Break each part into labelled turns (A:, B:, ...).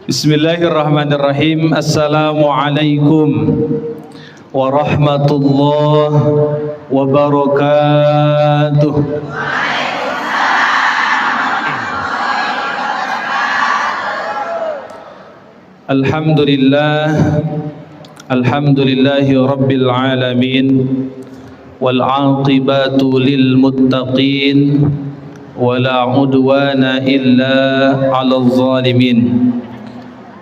A: Bismillahirrahmanirrahim. Assalamualaikum warahmatullahi wabarakatuh. Alhamdulillahi rabbil alamin, wal aqibatu lil muttaqin, wala udwana illa 'alal zalimin.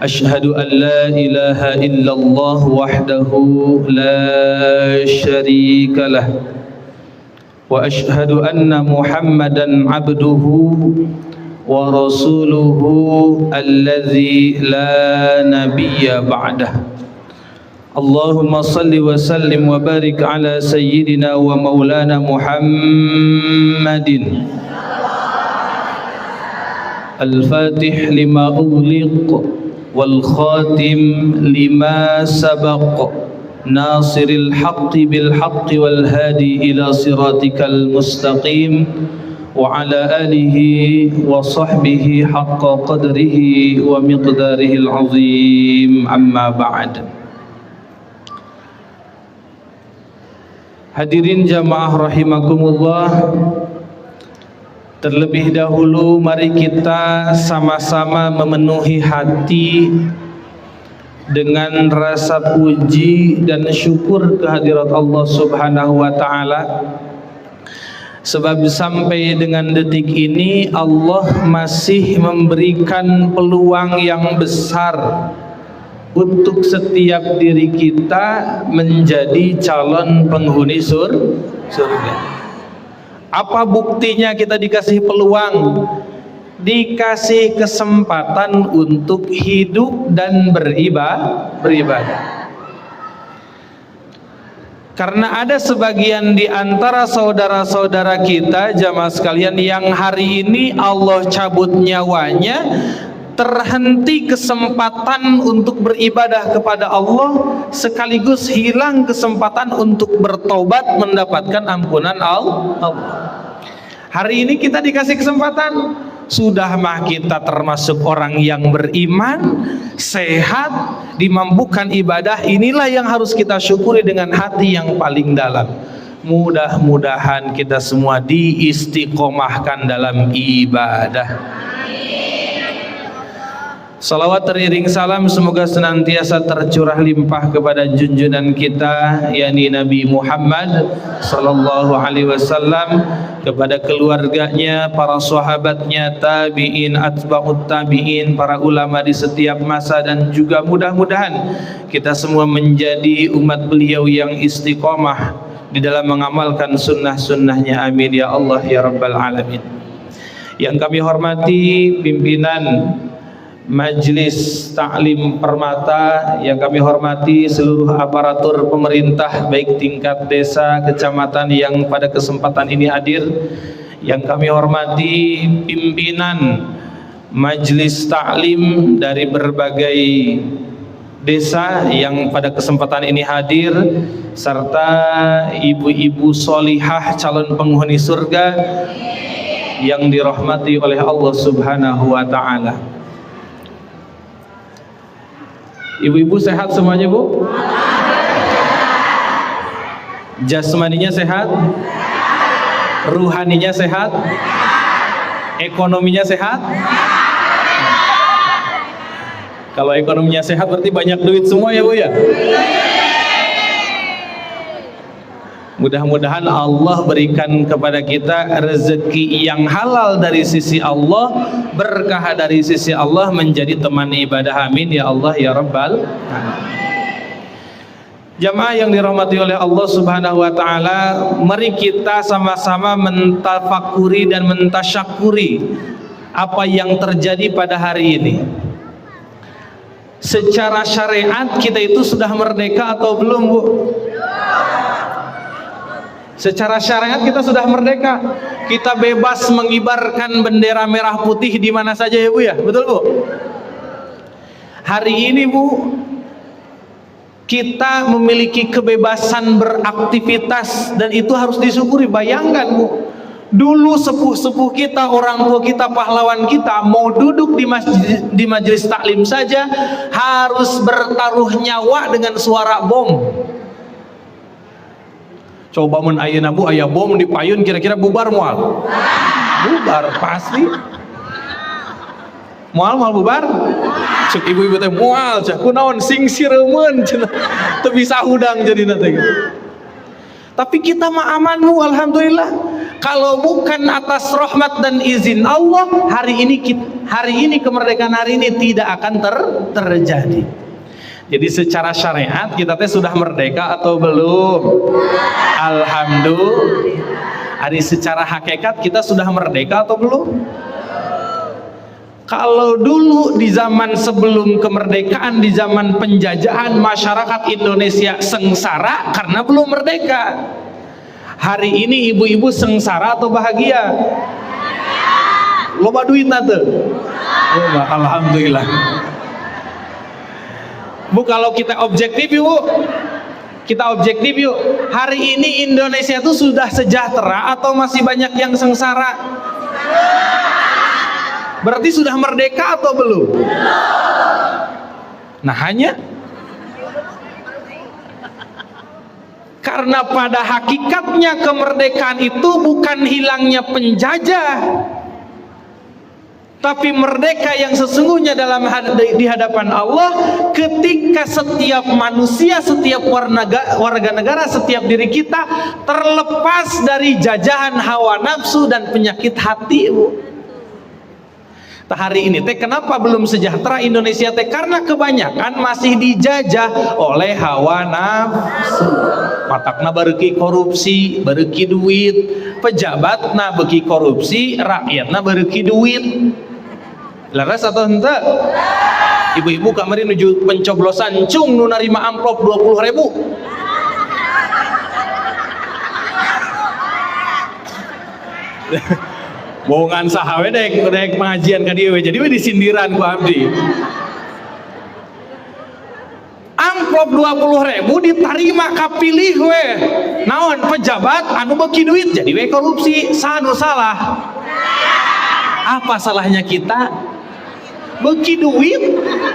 A: Asyhadu an la ilaha illallah wahdahu la syarika lah, wa asyhadu anna Muhammadan abduhu wa rasuluhu alladzi la nabiyya ba'dah. Allahumma salli wa sallim wa barik ala sayyidina wa maulana Muhammadin al-fatih lima ughliq wal khatim lima sabaq nasiril haqqi bil haqqi wal hadi ila siratikal mustaqim wa ala alihi wa sahbihi haqqa qadrihi wa miqdarihil azim, amma ba'd. Hadirin jamaah rahimakumullah, terlebih dahulu mari kita sama-sama memenuhi hati dengan rasa puji dan syukur kehadirat Allah Subhanahu wa taala, sebab sampai dengan detik ini Allah masih memberikan peluang yang besar untuk setiap diri kita menjadi calon penghuni surga. Apa buktinya kita dikasih peluang, dikasih kesempatan untuk hidup dan beribadah. Karena ada sebagian di antara saudara-saudara kita jamaah sekalian yang hari ini Allah cabut nyawanya, terhenti kesempatan untuk beribadah kepada Allah, sekaligus hilang kesempatan untuk bertobat mendapatkan ampunan Allah. Hari ini kita dikasih kesempatan, sudah mah kita termasuk orang yang beriman, sehat, dimampukan ibadah. Inilah yang harus kita syukuri dengan hati yang paling dalam. Mudah-mudahan kita semua diistiqomahkan dalam ibadah. Salawat teriring salam semoga senantiasa tercurah limpah kepada junjungan kita, yakni Nabi Muhammad sallallahu alaihi wasallam, kepada keluarganya, para sahabatnya, tabi'in, atba'ut tabi'in, para ulama di setiap masa, dan juga mudah-mudahan kita semua menjadi umat beliau yang istiqomah di dalam mengamalkan sunnah-sunnahnya. Amin ya Allah ya Rabbal Alamin. Yang kami hormati pimpinan Majelis Taklim Permata, yang kami hormati seluruh aparatur pemerintah baik tingkat desa, kecamatan yang pada kesempatan ini hadir, yang kami hormati pimpinan Majelis Taklim dari berbagai desa yang pada kesempatan ini hadir, serta ibu-ibu solihah calon penghuni surga yang dirahmati oleh Allah Subhanahu wa ta'ala. Ibu-ibu sehat semuanya, Bu? Jasmaninya sehat? Ruhaninya sehat? Ekonominya sehat? Kalau ekonominya sehat berarti banyak duit semua ya, Bu ya? Mudah-mudahan Allah berikan kepada kita rezeki yang halal dari sisi Allah, berkah dari sisi Allah, menjadi teman ibadah. Amin ya Allah ya Rabbal Alamin. Jamaah yang dirahmati oleh Allah Subhanahu wa taala, mari kita sama-sama mentafakuri dan mentasyakuri apa yang terjadi pada hari ini. Secara syariat kita itu sudah merdeka atau belum, Bu? Secara syariat kita sudah merdeka, kita bebas mengibarkan bendera merah putih di mana saja ya Bu ya, betul Bu? Hari ini Bu, kita memiliki kebebasan beraktivitas dan itu harus disyukuri. Bayangkan Bu, Dulu sepuh-sepuh kita, orang tua kita, pahlawan kita mau duduk di majelis taklim saja harus bertaruh nyawa dengan suara bom. Coba mun ayeuna bu aya bom di payun, kira-kira bubar moal? Bubar pasti. Moal bubar? Cek ibu-ibu teh moal, cek kunaon sing sireumeun cenah. Teu bisa hudang jadi nanti. Tapi kita mah aman bu, alhamdulillah. Kalau bukan atas rahmat dan izin Allah, hari ini kemerdekaan hari ini tidak akan terjadi. Jadi secara syariat kita teh sudah merdeka atau belum? Alhamdulillah. Hari secara hakikat kita sudah merdeka atau belum? Kalau dulu di zaman sebelum kemerdekaan, di zaman penjajahan, masyarakat Indonesia sengsara karena belum merdeka. Hari ini ibu-ibu sengsara atau bahagia? Loba duit nate? Loba, alhamdulillah. Bu, kalau kita objektif yuk, hari ini Indonesia itu sudah sejahtera atau masih banyak yang sengsara? Berarti sudah merdeka atau belum? Nah, hanya karena pada hakikatnya kemerdekaan itu bukan hilangnya penjajah, tapi merdeka yang sesungguhnya di hadapan Allah ketika setiap manusia, setiap warga negara, setiap diri kita terlepas dari jajahan hawa nafsu dan penyakit hati, Bu. Hari ini teh kenapa belum sejahtera Indonesia teh? Karena kebanyakan masih dijajah oleh hawa nafsu. Matakna bareuki korupsi, bareuki duit, pejabatna beuki korupsi, rakyatna bareuki duit. Laras atau henteu? Ibu-ibu kamari nuju pencoblosan cung nu narima amplop 20.000. Bohongan sahawe dek pengajian ka dieu jadi we disindiran ku abdi. Amplop 20.000 diterima kapilih we. Naon pejabat anu beuki duit jadi we korupsi. Sanu salah? Apa salahnya kita? Beuki duit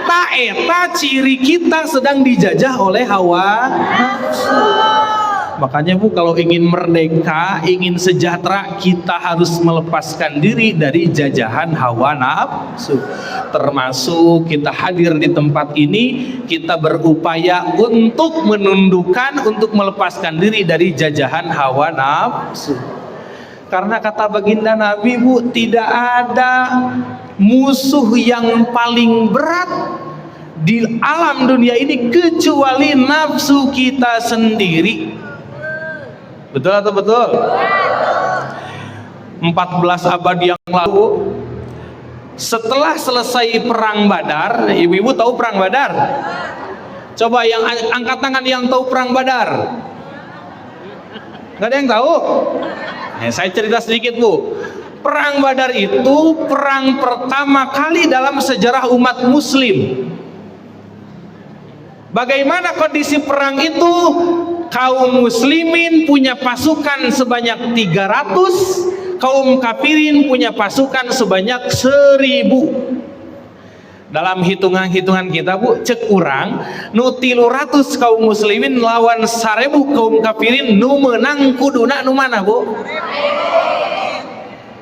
A: ta eta ciri kita sedang dijajah oleh hawa nafsu. Makanya Bu, kalau ingin merdeka, ingin sejahtera, kita harus melepaskan diri dari jajahan hawa nafsu. Termasuk kita hadir di tempat ini, kita berupaya untuk menundukkan, untuk melepaskan diri dari jajahan hawa nafsu. Karena kata baginda Nabi, Bu, tidak ada musuh yang paling berat di alam dunia ini kecuali nafsu kita sendiri. Betul atau betul? 14 abad yang lalu, setelah selesai perang Badar, ibu-ibu tahu perang Badar? Coba yang angkat tangan yang tahu perang Badar. Gak ada yang tahu? Saya cerita sedikit Bu. Perang Badar itu perang pertama kali dalam sejarah umat muslim. Bagaimana kondisi perang itu? Kaum muslimin punya pasukan sebanyak 300, kaum kafirin punya pasukan sebanyak 1000. Dalam hitungan-hitungan kita Bu, cek urang nu 300 kaum muslimin lawan 1000 kaum kafirin, nu menang kuduna nu mana Bu?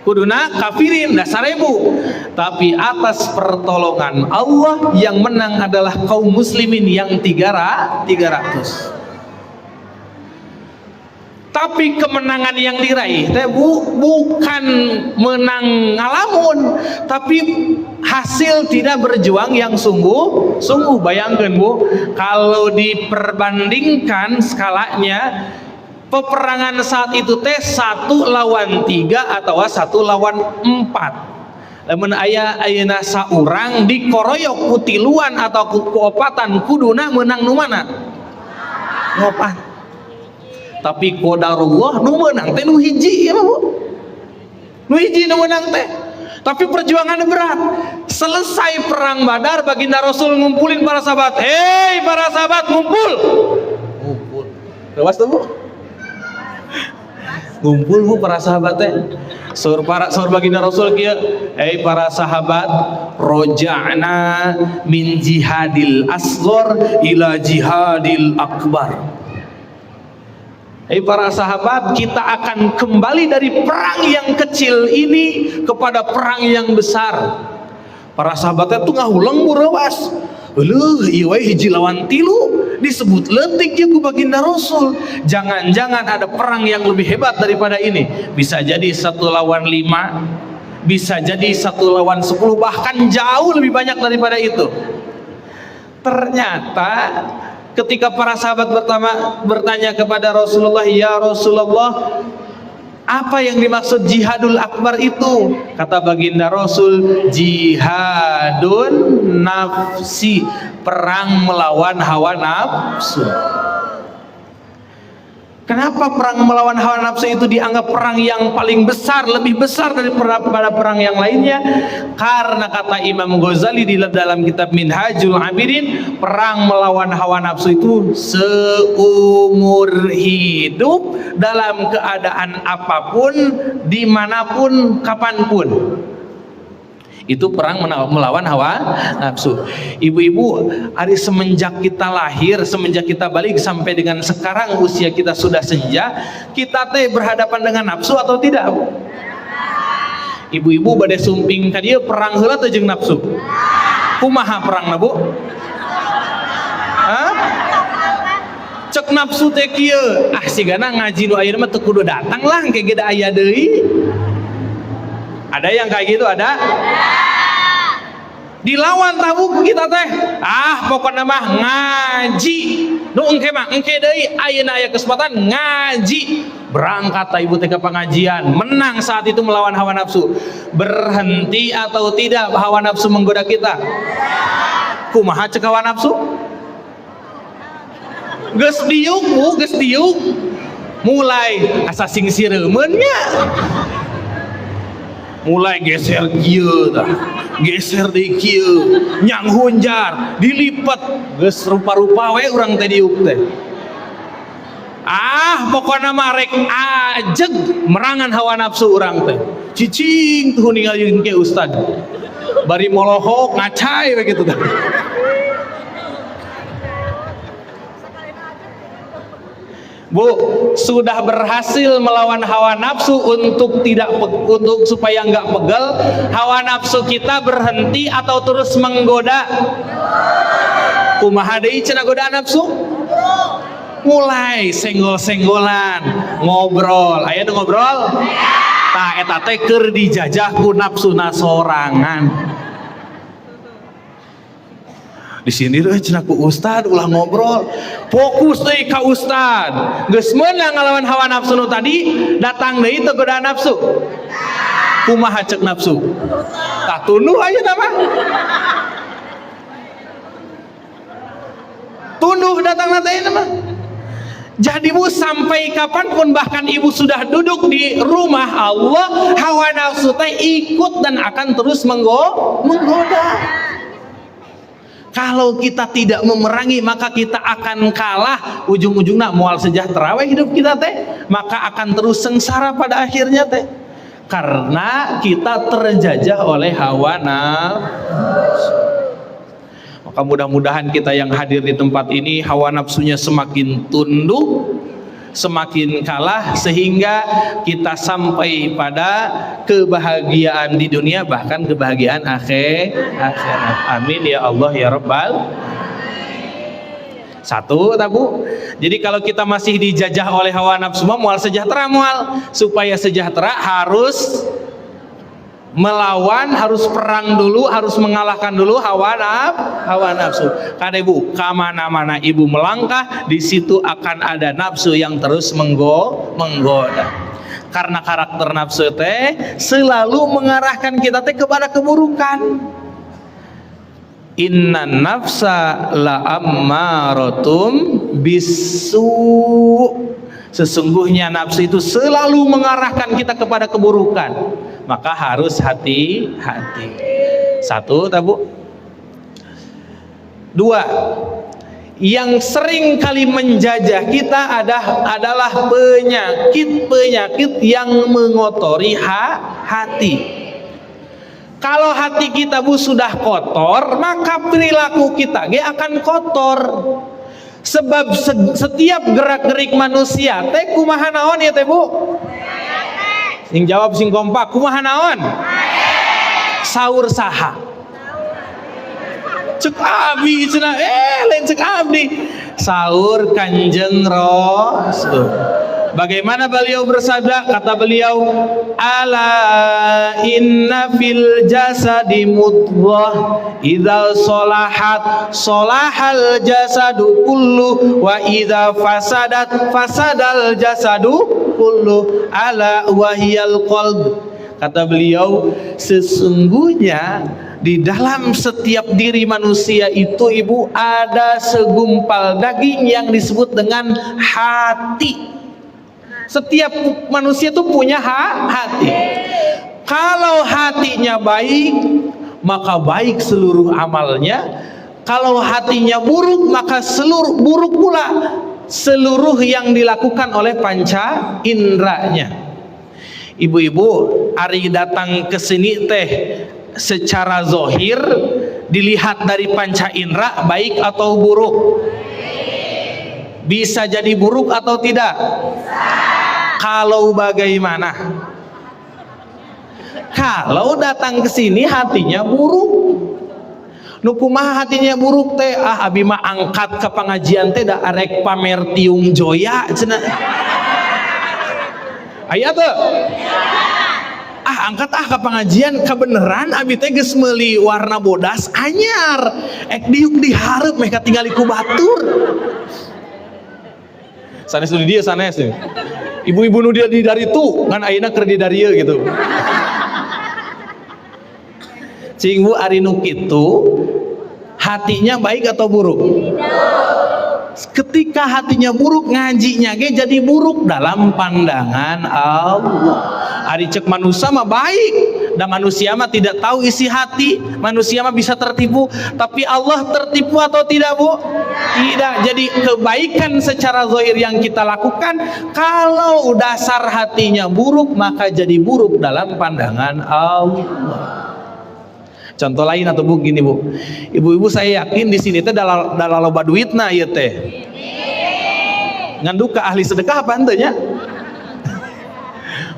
A: Kuduna kafirin, dah 1000. Tapi atas pertolongan Allah yang menang adalah kaum muslimin yang 300. Tapi kemenangan yang diraih bukan menang ngalamun, tapi hasil tidak berjuang yang sungguh. Bayangkan Bu, kalau diperbandingkan skalanya, peperangan saat itu teh 1 lawan 3 atau 1 lawan 4. Lamun ayeuna saurang dikoroyok ku tiluan atau ku opatan, kuduna menang nu mana? Opat. Tapi qadarullah nu menang teh nu hiji ya Bu. Nu hiji nu menang teh. Tapi perjuangannya berat. Selesai perang Badar, baginda Rasul ngumpulin para sahabat. Hei para sahabat, ngumpul. Ngumpul. Lepas tuh Bu. Ngumpul bu para sahabat teh. Saur baginda Rasul kieu, para sahabat, roja'na min jihadil asghar ila jihadil akbar. Para sahabat, kita akan kembali dari perang yang kecil ini kepada perang yang besar. Para sahabatnya tuh ngahulang murawas. Ieu we hiji lawan 3 disebut leutik ya ku baginda Rasul. Jangan-jangan ada perang yang lebih hebat daripada ini. Bisa jadi 1 lawan 5, bisa jadi 1 lawan 10, bahkan jauh lebih banyak daripada itu. Ternyata ketika para sahabat bertanya kepada Rasulullah, ya Rasulullah, apa yang dimaksud jihadul akbar itu? Kata baginda Rasul, jihadun nafsi, perang melawan hawa nafsu. Kenapa perang melawan hawa nafsu itu dianggap perang yang paling besar, lebih besar daripada perang yang lainnya? Karena kata Imam Ghazali di dalam kitab Minhajul Abidin, perang melawan hawa nafsu itu seumur hidup, dalam keadaan apapun, dimanapun, kapanpun. Itu perang melawan hawa nafsu. Ibu-ibu, hari semenjak kita lahir, semenjak kita balik sampai dengan sekarang usia kita sudah senja, kita teh berhadapan dengan nafsu atau tidak? Ibu-ibu badai sumping ka dieu perang heula teh jeung nafsu. Kumaha perangna, Bu? Hah? Cek nafsu teh kieu, sigana ngaji nu ayeuna mah teu kudu datang lah, engke ge da aya deui. Ada yang kayak gitu, ada? Dilawan tabu kita teh. Pokoknya mah ngaji. Nu engke mah engke deui ayeuna aya kesempatan ngaji. Berangkat ibu teh ke pengajian, menang saat itu melawan hawa nafsu. Berhenti atau tidak hawa nafsu menggoda kita? Kumaha cek hawa nafsu? Geus diuk, Bu, geus diuk. Mulai asa singsireumeuan nya. Mulai geser kieu tah, geser deui kieu, nyang hunjar, dilipat, geus rupa-rupa we urang teh diuk teh. Pokona mah rek ajeg merangan hawa nafsu urang teh. Cicing tuh ningalieun ke ustad. Bari molohok ngacai we kitu tah. Bu, sudah berhasil melawan hawa nafsu untuk supaya nggak pegel, hawa nafsu kita berhenti atau terus menggoda? Kumaha deui cenah godaan nafsu? Mulai senggol-senggolan, ngobrol. Aya nu ngobrol? Tah eta teh keur dijajah ku nafsuna sorangan. Di sini deh cenah ku ustad ulah ngobrol, fokus deui ka ustad, geus meunang ngalawan hawa nafsu nu tadi, datang deui teu godaan nafsu. Kumaha cek nafsu? Tah tunduh ayeuna mah. Tunduh datang teh mah. Jadi Bu, sampai kapanpun, bahkan ibu sudah duduk di rumah Allah, hawa nafsu teh ikut dan akan terus menggoda. Kalau kita tidak memerangi, maka kita akan kalah. Ujung-ujungnya moal sejahtera we hidup kita teh, maka akan terus sengsara pada akhirnya teh, karena kita terjajah oleh hawa nafsu. Maka mudah-mudahan kita yang hadir di tempat ini hawa nafsunya semakin tunduk, semakin kalah, sehingga kita sampai pada kebahagiaan di dunia, bahkan kebahagiaan akhirat. Amin ya Allah ya Rabbal. Satu tabu. Jadi kalau kita masih dijajah oleh hawa nafsu, moal sejahtera, moal supaya sejahtera harus melawan, harus perang dulu, harus mengalahkan dulu hawa nafsu. Karena ibu kamana-mana ibu melangkah, di situ akan ada nafsu yang terus menggoda. Karena karakter nafsu teh selalu mengarahkan kita teh kepada keburukan. Inna nafsa la ammaratum bisu. Sesungguhnya nafsu itu selalu mengarahkan kita kepada keburukan. Maka harus hati-hati. Satu tabu. Dua, yang sering kali menjajah kita adalah penyakit yang mengotori hati. Kalau hati kita sudah kotor, maka perilaku kita akan kotor. Sebab setiap gerak-gerik manusia teh kumaha naon ya teh Bu? Sing jawab sing kompak, kumaha naon? Saur saha? Cek abdi cenah lain cek abdi. Saur Kanjeng Rasul. Bagaimana beliau bersabda? Kata beliau, ala inna fil jasadi mudghah idza sholahat sholahal jasadu kullu wa idza fasadat fasadal jasadu kullu ala wahiyal qalb. Kata beliau, sesungguhnya di dalam setiap diri manusia itu Ibu ada segumpal daging yang disebut dengan hati. Setiap manusia itu punya hati. Kalau hatinya baik, maka baik seluruh amalnya. Kalau hatinya buruk, maka buruk pula seluruh yang dilakukan oleh panca inderanya. Ibu-ibu, ari datang ke sini teh secara zohir dilihat dari panca indera baik atau buruk? Bisa jadi buruk atau tidak? Kalau bagaimana? Kalau datang ke sini hatinya buruk. Nu kumaha hatinya buruk teh? Abi mah angkat ke pengajian teh da arek pamer tiung joya cenah. Aya teu? Angkat ke pengajian kebeneran abi teh geus meuli warna bodas anyar. Ek diuk dihareup meh katingali ku batur. Sanes di dia sanes nih. Ibu-ibu nu dia di dari itu ngan ayeuna keur di dari ieu gitu. Cing Bu ari nu kitu hatinya baik atau buruk? Ketika hatinya buruk, ngajinya ge jadi buruk dalam pandangan Allah. Ari cek manusia mah baik, dan manusia mah tidak tahu isi hati, manusia mah bisa tertipu, tapi Allah tertipu atau tidak Bu? Tidak. Jadi kebaikan secara zahir yang kita lakukan, kalau dasar hatinya buruk, maka jadi buruk dalam pandangan Allah. Contoh lain atau Bu gini Bu, ibu-ibu saya yakin di sini teh dalam loba duitna ieu teh. Ngandung ke ahli sedekah apa henteu nya?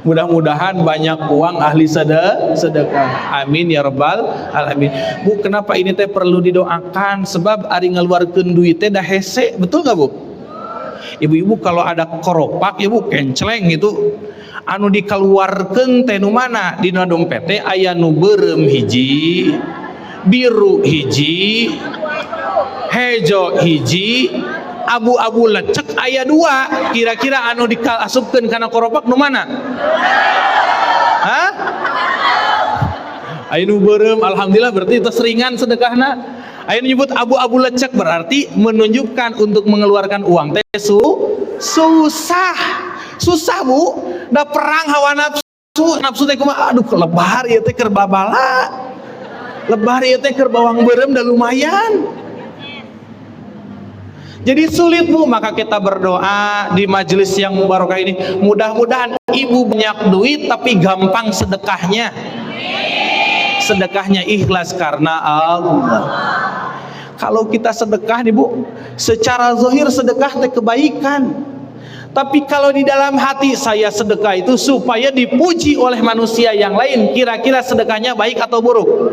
A: Mudah-mudahan banyak uang ahli sedekah. Amin ya rabbal alamin. Bu, kenapa ini teh perlu didoakan? Sebab ari ngaluarkeun duit teh dah hese, betul nggak Bu? Ibu-ibu kalau ada koropak ya Bu, kenceleng gitu. Anu dikeluarkeun teh nu mana? Dina dompet teh aya nu beureum hiji, biru hiji, hejo hiji, abu-abu lecek aya 2. Kira-kira anu diasupkeun kana koropak nu mana? Hah? Aya nu beureum, alhamdulillah berarti itu seringan sedekahna. Aya nyebut abu-abu lecek berarti menunjukkan untuk mengeluarkan uang teh susah Bu. Da perang hawa nafsu teh kumaha? Aduh lebar ieu teh keur babala. Lebar ieu teh keur bawang beureum da lumayan. Jadi sulit Bu, maka kita berdoa di majelis yang mubarakah ini, mudah-mudahan ibu banyak duit tapi gampang sedekahnya. Sedekahnya ikhlas karena Allah. Kalau kita sedekah nih Bu, secara zahir sedekah teh kebaikan. Tapi kalau di dalam hati saya sedekah itu supaya dipuji oleh manusia yang lain, kira-kira sedekahnya baik atau buruk?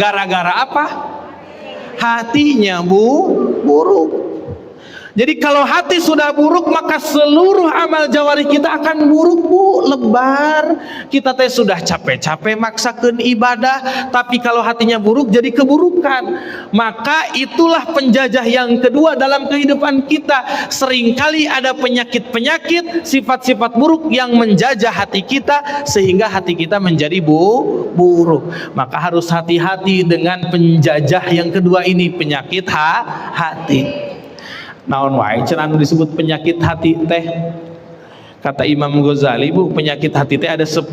A: Gara-gara apa? Hatinya buruk. Jadi kalau hati sudah buruk, maka seluruh amal jawari kita akan buruk Bu, lebar. Kita teh sudah capek-capek maksakeun ibadah, tapi kalau hatinya buruk jadi keburukan. Maka itulah penjajah yang kedua dalam kehidupan kita. Seringkali ada penyakit-penyakit, sifat-sifat buruk yang menjajah hati kita sehingga hati kita menjadi buruk. Maka harus hati-hati dengan penjajah yang kedua ini, penyakit hati. Naon wae cenah anu disebut penyakit hati teh? Kata Imam Ghazali Bu, penyakit hati teh ada 10.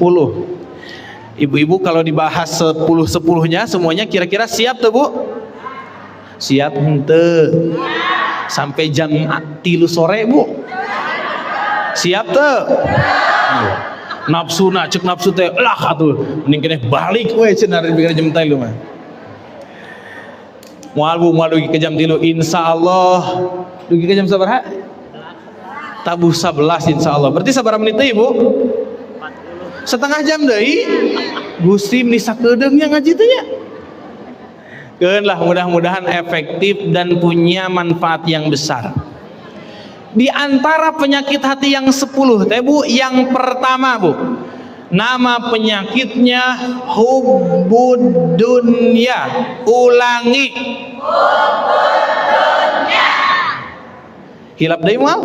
A: Ibu-ibu kalau dibahas 10-10-nya semuanya kira-kira siap tuh Bu? Siap henteu? sampai jam 3 sore Bu. Siap tuh? Nafsu nak cek nafsu teh lah atuh mending kene balik we cenah dipikir jam 3 mah. Moal Bu moal dugi ke jam 3 insyaallah dugi ke jam sabaraha? Tabuh 11 insyaallah. Berarti sabaraha menit deui Bu? 40. Setengah jam deui. Gusti nisa kedeungnya ngaji teh nya. Keun lah mudah-mudahan efektif dan punya manfaat yang besar. Di antara penyakit hati yang 10 teh Bu, yang pertama Bu, nama penyakitnya hubbud dunya. Ulangi. Hubbud dunya. Hilap deui moal?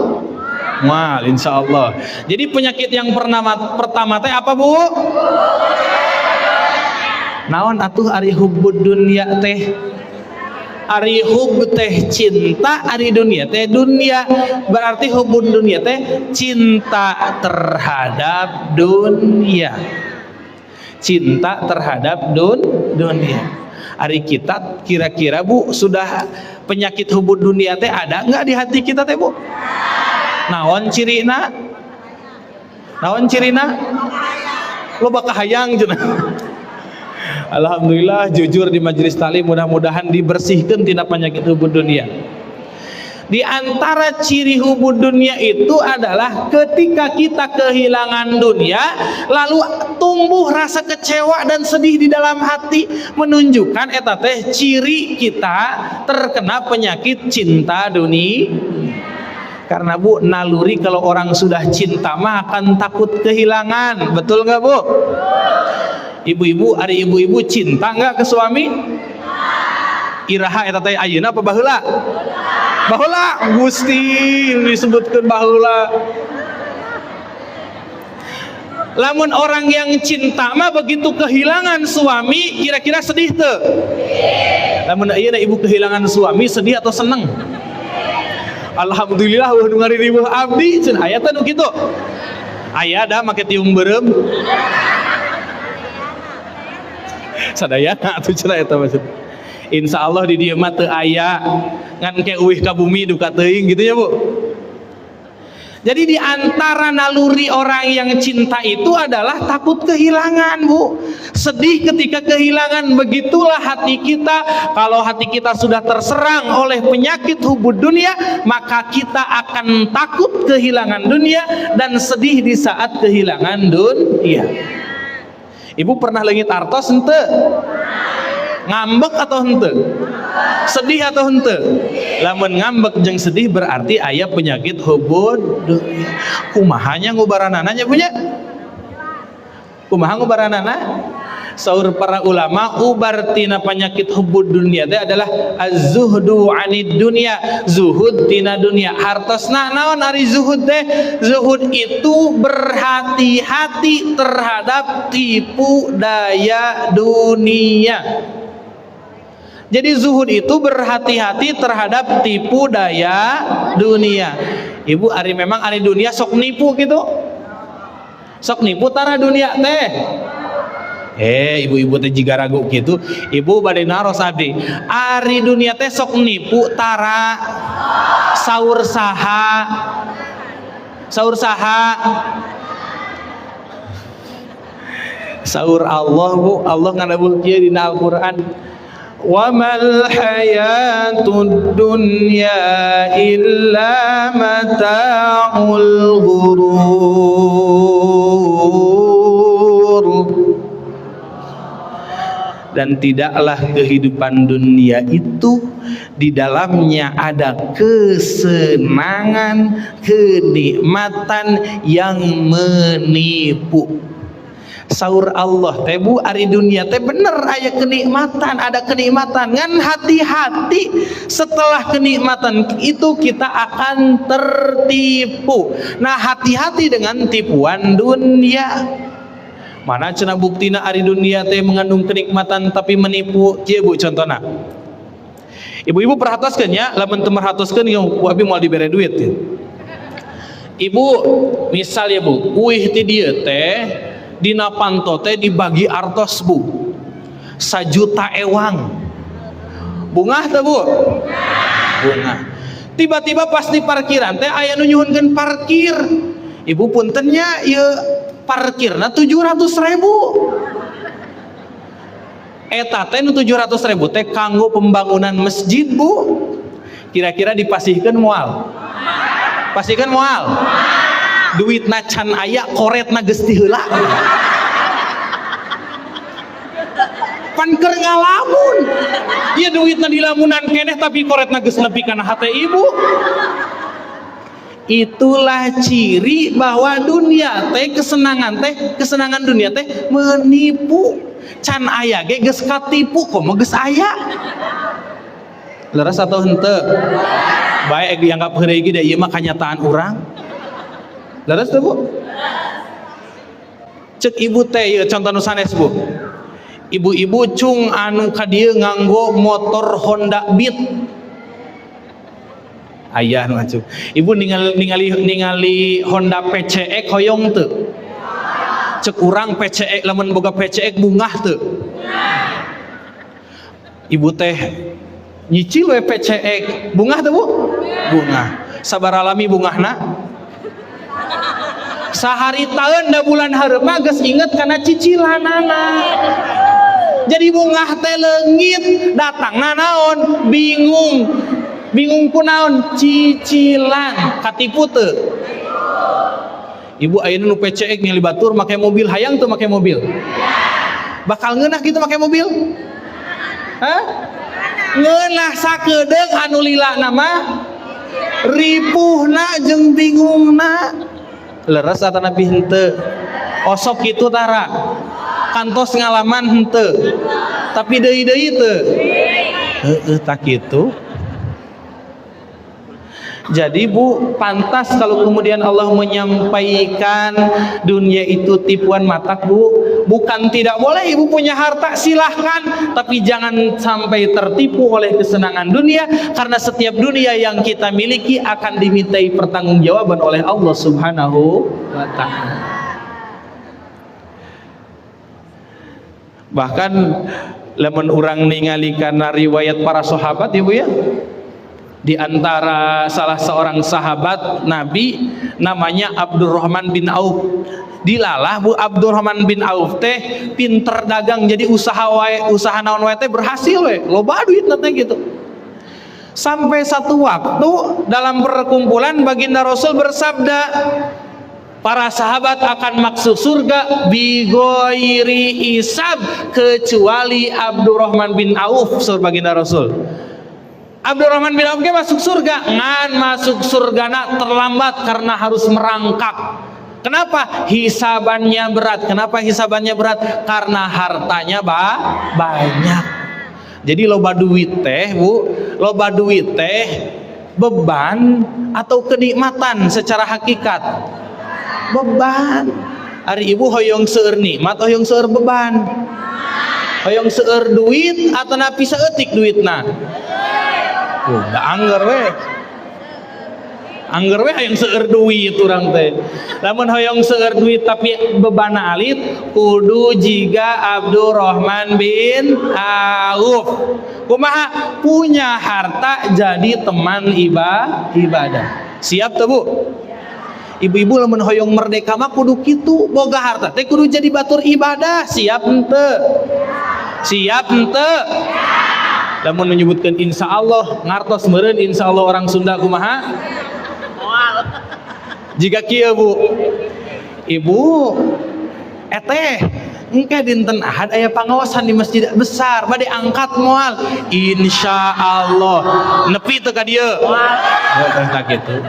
A: Moal insyaallah. Jadi penyakit yang pertama teh apa Bu? Naon atuh ari hubbud dunya teh? Ari hub teh cinta, ari dunia teh dunia. Berarti hubun dunia teh cinta terhadap dunia. Cinta terhadap dunia. Ari kita kira-kira Bu sudah penyakit hubun dunia teh ada nggak di hati kita teh Bu? Naon cirina? Naon cirina? Loba kahayang cenah. Alhamdulillah jujur di majelis taklim mudah-mudahan dibersihkan tina penyakit hubud dunia. Di antara ciri hubud dunia itu adalah ketika kita kehilangan dunia lalu tumbuh rasa kecewa dan sedih di dalam hati, menunjukkan eta teh ciri kita terkena penyakit cinta dunia. Karena Bu naluri kalau orang sudah cinta mah akan takut kehilangan, betul nggak Bu? Ibu-ibu, ari ibu-ibu cinta nggak ke suami? Iraha eta teh ayeuna apa baheula? Baheula. Gusti disebutkeun baheula. Lamun orang yang cinta mah begitu kehilangan suami kira-kira sedih teu? Lamun ayeuna ibu kehilangan suami sedih atau seneng? Alhamdulillah wah nu ngariweuh abdi cenah aya teh nu kitu. Aya da make tiung beureum. Sadayana atuh cenah eta maksud. Insyaallah di dieu mah teu aya ngan ke uwih ka bumi duka teuing gitu ya Bu. Jadi di antara naluri orang yang cinta itu adalah takut kehilangan Bu. Sedih ketika kehilangan, begitulah hati kita. Kalau hati kita sudah terserang oleh penyakit hubud dunia, maka kita akan takut kehilangan dunia dan sedih di saat kehilangan dunia. Ibu pernah leungit artos henteu? Ngambek atau henteu? Sedih atau henteu? Lamun ngambek jeung sedih berarti aya penyakit hubud dunia. Kumahanya ngubaranana nya punya? Kumaha ngubaranana? Saur para ulama ubar tina penyakit hubud dunia teh adalah az-zuhdu 'anid dunya, zuhud tina dunia. Hartosna naon ari zuhud teh? Zuhud itu berhati-hati terhadap tipu daya dunia. Jadi zuhud itu berhati-hati terhadap tipu daya dunia. Ibu ari memang ari dunia sok nipu gitu. Sok nipu tara dunia teh. Ibu-ibu teh jiga ragu gitu. Ibu bade naros abdi. Ari dunia teh sok nipu tara saur saha. Saur saha. Saur Allah Bu. Allah ngadabuh kieu dina Al-Qur'an. Wa mal hayatud dunya illa mata'ul ghurur. Dan tidaklah kehidupan dunia itu di dalamnya ada kesenangan, kenikmatan yang menipu. Saur Allah teh Bu, ari dunia teh bener aya kenikmatan, ada kenikmatan. Ngan hati-hati setelah kenikmatan itu kita akan tertipu. Nah, hati-hati dengan tipuan dunia. Mana cenah buktina ari dunia teh mengandung kenikmatan tapi menipu? Kieu Bu contohna. Ibu-ibu perhatoskeun nya, lamun teu merhatoskeun ku abi moal dibere duit. Ibu misal ya Bu, uih ti dieu teh dina panto teh dibagi artos Bu 1 juta ewang. Bungah teh Bu? Bungah. Tiba-tiba pas di parkiran teh aya nu nyuhunkeun parkir. Ibu puntennya ieu parkirna 700.000. Eta teh nu 700.000 teh kanggo pembangunan masjid, Bu. Kira-kira dipasihkeun moal? Pasihkeun moal? Duitna can aya, koretna geus ti heula. Pan keur ngalamun. Ieu duitna di lamunan keneh tapi koretna geus nepi kana hate ibu. Itulah ciri bahwa dunia teh kesenangan dunia teh menipu. Can aya ge geus katipu, komo geus aya. Leres atau henteu? Bae dianggap heureuy ge da ieu mah kanyataan urang. Leres teu, Bu? Cek ibu teh ieu contoh nu sanes, Bu. Ibu-ibu cung anu ka dieu nganggo motor Honda Beat. Ayah nu acuh. Ibu ningali Honda PCX hoyong teu? Cek urang PCX lamun boga PCX bungah teu? Ibu teh nyicil we PCX bungah teu, Bu? Bungah. Sabaralami bungahna? Sahari taeun da bulan hareup mah geus inget kana cicilanana. Jadi bungah teh leungit, datangna naon? Bingung kunaon? Cicilan. Katipu teu? Ibu ayeuna nu PCX ningali batur make mobil, hayang teu make mobil? Bakal ngeunah kitu make mobil? Hah? Ngeunah sakedeung anu lilana mah ripuhna jeung bingungna. Leres atau nabi henteu? Osok kitu tara? Kantos ngalaman henteu? Tapi deui-deui teu? Heueuh tak kitu. Jadi, Bu, pantas kalau kemudian Allah menyampaikan dunia itu tipuan mata, Bu. Bukan tidak boleh ibu punya harta, silahkan, tapi jangan sampai tertipu oleh kesenangan dunia, karena setiap dunia yang kita miliki akan dimintai pertanggungjawaban oleh Allah Subhanahu wa ta'ala. Bahkan lamun urang ningali kana riwayat para sahabat, Ibu ya, di antara salah seorang sahabat Nabi namanya Abdurrahman bin Auf. Dilalah, Bu, Abdurrahman bin Auf teh pinter dagang, jadi usaha naon wae teh berhasil we, loba duitna teh gitu. Sampai satu waktu dalam perkumpulan baginda Rasul bersabda, para sahabat akan masuk surga bigoiri hisab, kecuali Abdurrahman bin Auf. Surga baginda Rasul, Abdurrahman bin Auf masuk surga, ngan masuk surgana terlambat karena harus merangkak. Kenapa? Hisabannya berat. Kenapa hisabannya berat? Karena hartanya banyak. Jadi loba duit teh, Bu, loba duit teh beban atau kenikmatan secara hakikat? Beban. Ari ibu hoyong seueur nikmat, hoyong seueur beban. Hoyong seueur duit atau napi saeutik duitna? Da angger we. Angger we hayang seueur duit urang teh. Lamun hoyong seueur duit tapi bebana alit, kudu jiga Abdurrahman bin Auf. Kumaha? Punya harta jadi teman ibadah. Siap teu, Bu? Ibu-ibu lamun hoyong merdeka mah kudu kitu, boga harta teh kudu jadi batur ibadah. Siap henteu? Siap henteu? Lamun menyebutkan insya Allah, ngartos meureun insya Allah orang Sunda kumaha? Jika kieu, Bu, ibu eteh engke dinten Ahad aya pangaosan di masjid besar bade angkat moal, insya Allah nepi teu ka dieu? Tak gitu.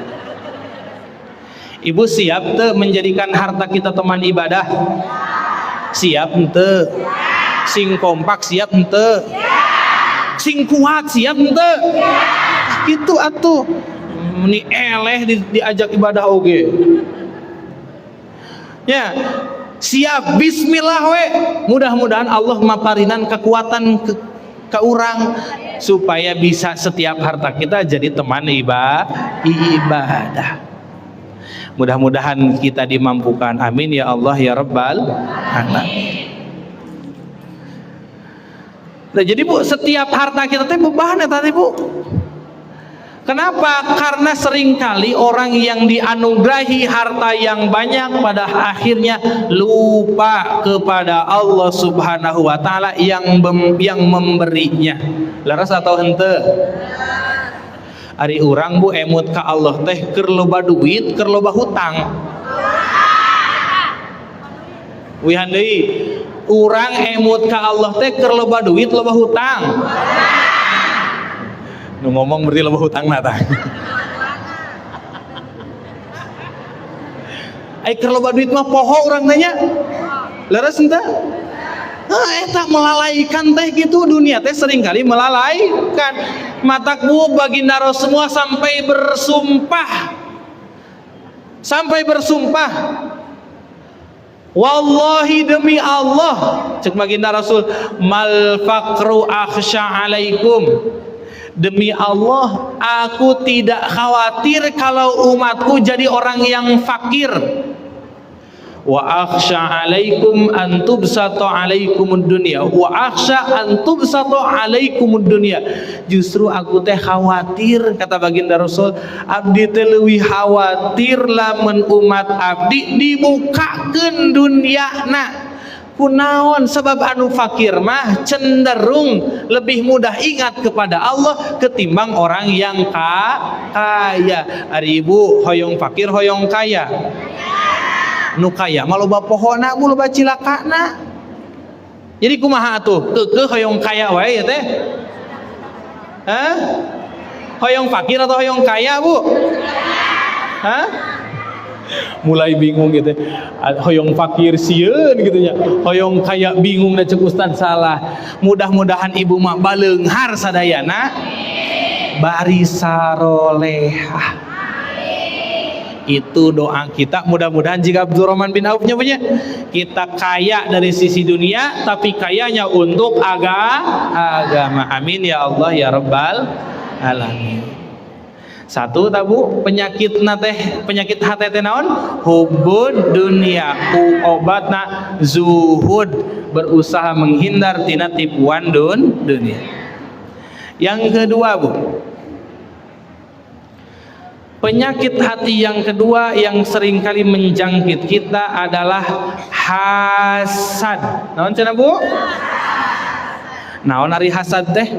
A: Ibu siap teu menjadikan harta kita teman ibadah? Siap henteu? Sing kompak siap henteu? Sing kuat siap henteu? Kitu atuh. Meni eleh diajak ibadah oge. Ya, siap bismillah we. Mudah-mudahan Allah maparinan kekuatan ke urang supaya bisa setiap harta kita jadi teman ibadah. Mudah-mudahan kita dimampukan. Amin ya Allah ya Rabbal alamin. Nah, jadi Bu, setiap harta kita teh beban ya tadi, Bu. Kenapa? Karena seringkali orang yang dianugerahi harta yang banyak pada akhirnya lupa kepada Allah Subhanahu wa taala yang memberinya. Laras atau hente? Ari urang Bu emut ka Allah teh keur loba duit, keur loba hutang. Wihan deui, urang emut ka Allah teh keur loba duit, loba hutang. Nu ngomong berarti loba hutang na tah. Ai keur loba duit mah poho urang tanya. Leres henteu? Eta melalaikan teh gitu, dunia teh seringkali melalaikan. Mataku baginda Rasulullah sampai bersumpah. Wallahi demi Allah, cek baginda Rasul, mal faqru akhsha alaikum. Demi Allah, aku tidak khawatir kalau umatku jadi orang yang fakir. Wa akhsha alaikum an tubsata alaikumud dunya. Wa akhsha an tubsata alaikumud dunya. Justru aku teh khawatir, kata baginda Rasul, abdi teh leuwih khawatir lamun umat abdi dibukakeun dunyana. Kunaon sebab anu fakir mah cenderung lebih mudah ingat kepada Allah ketimbang orang yang kaya. Ari ibu hoyong fakir hoyong kaya. Nu kaya mah loba pohona bu loba cilakana. Jadi kumaha atuh? Keukeuh hoyong kaya wae teh. Hah? Hoyong fakir atau hoyong kaya bu? Hah? Mulai bingung gitu, hoyong fakir sieun gitunya, hoyong kaya bingung na cek ustad salah. Mudah-mudahan ibu mah baleunghar sadayana bari sarolehah. Itu doa kita, mudah-mudahan jika Abdurrahman bin Auf nyebutnya, kita kaya dari sisi dunia tapi kayanya untuk agama. Amin ya Allah ya Rabbal alamin. Satu tabu penyakit hati teh naon? Hubbud dunia. Obatna zuhud, berusaha menghindar tina tipuan dunia. Yang kedua Bu, penyakit hati yang kedua yang seringkali menjangkit kita adalah hasad. Naon cenah Bu? Naon ari hasad teh?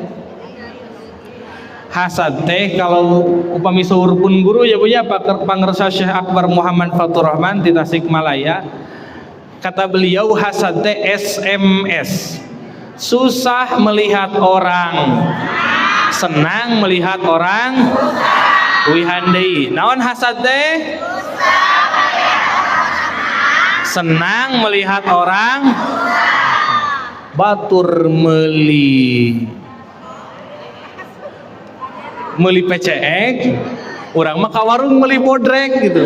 A: Hasad teh kalau upami saur pun guru ya Bu ya, pangresa Syekh Akbar Muhammad Fatur Rahman di Tasikmalaya, kata beliau hasad teh SMS, susah melihat orang, senang melihat orang. Wihandai naon hasad teh? Senang melihat orang, batur meuli peceek, urang mah ka warung meuli bodrek gitu.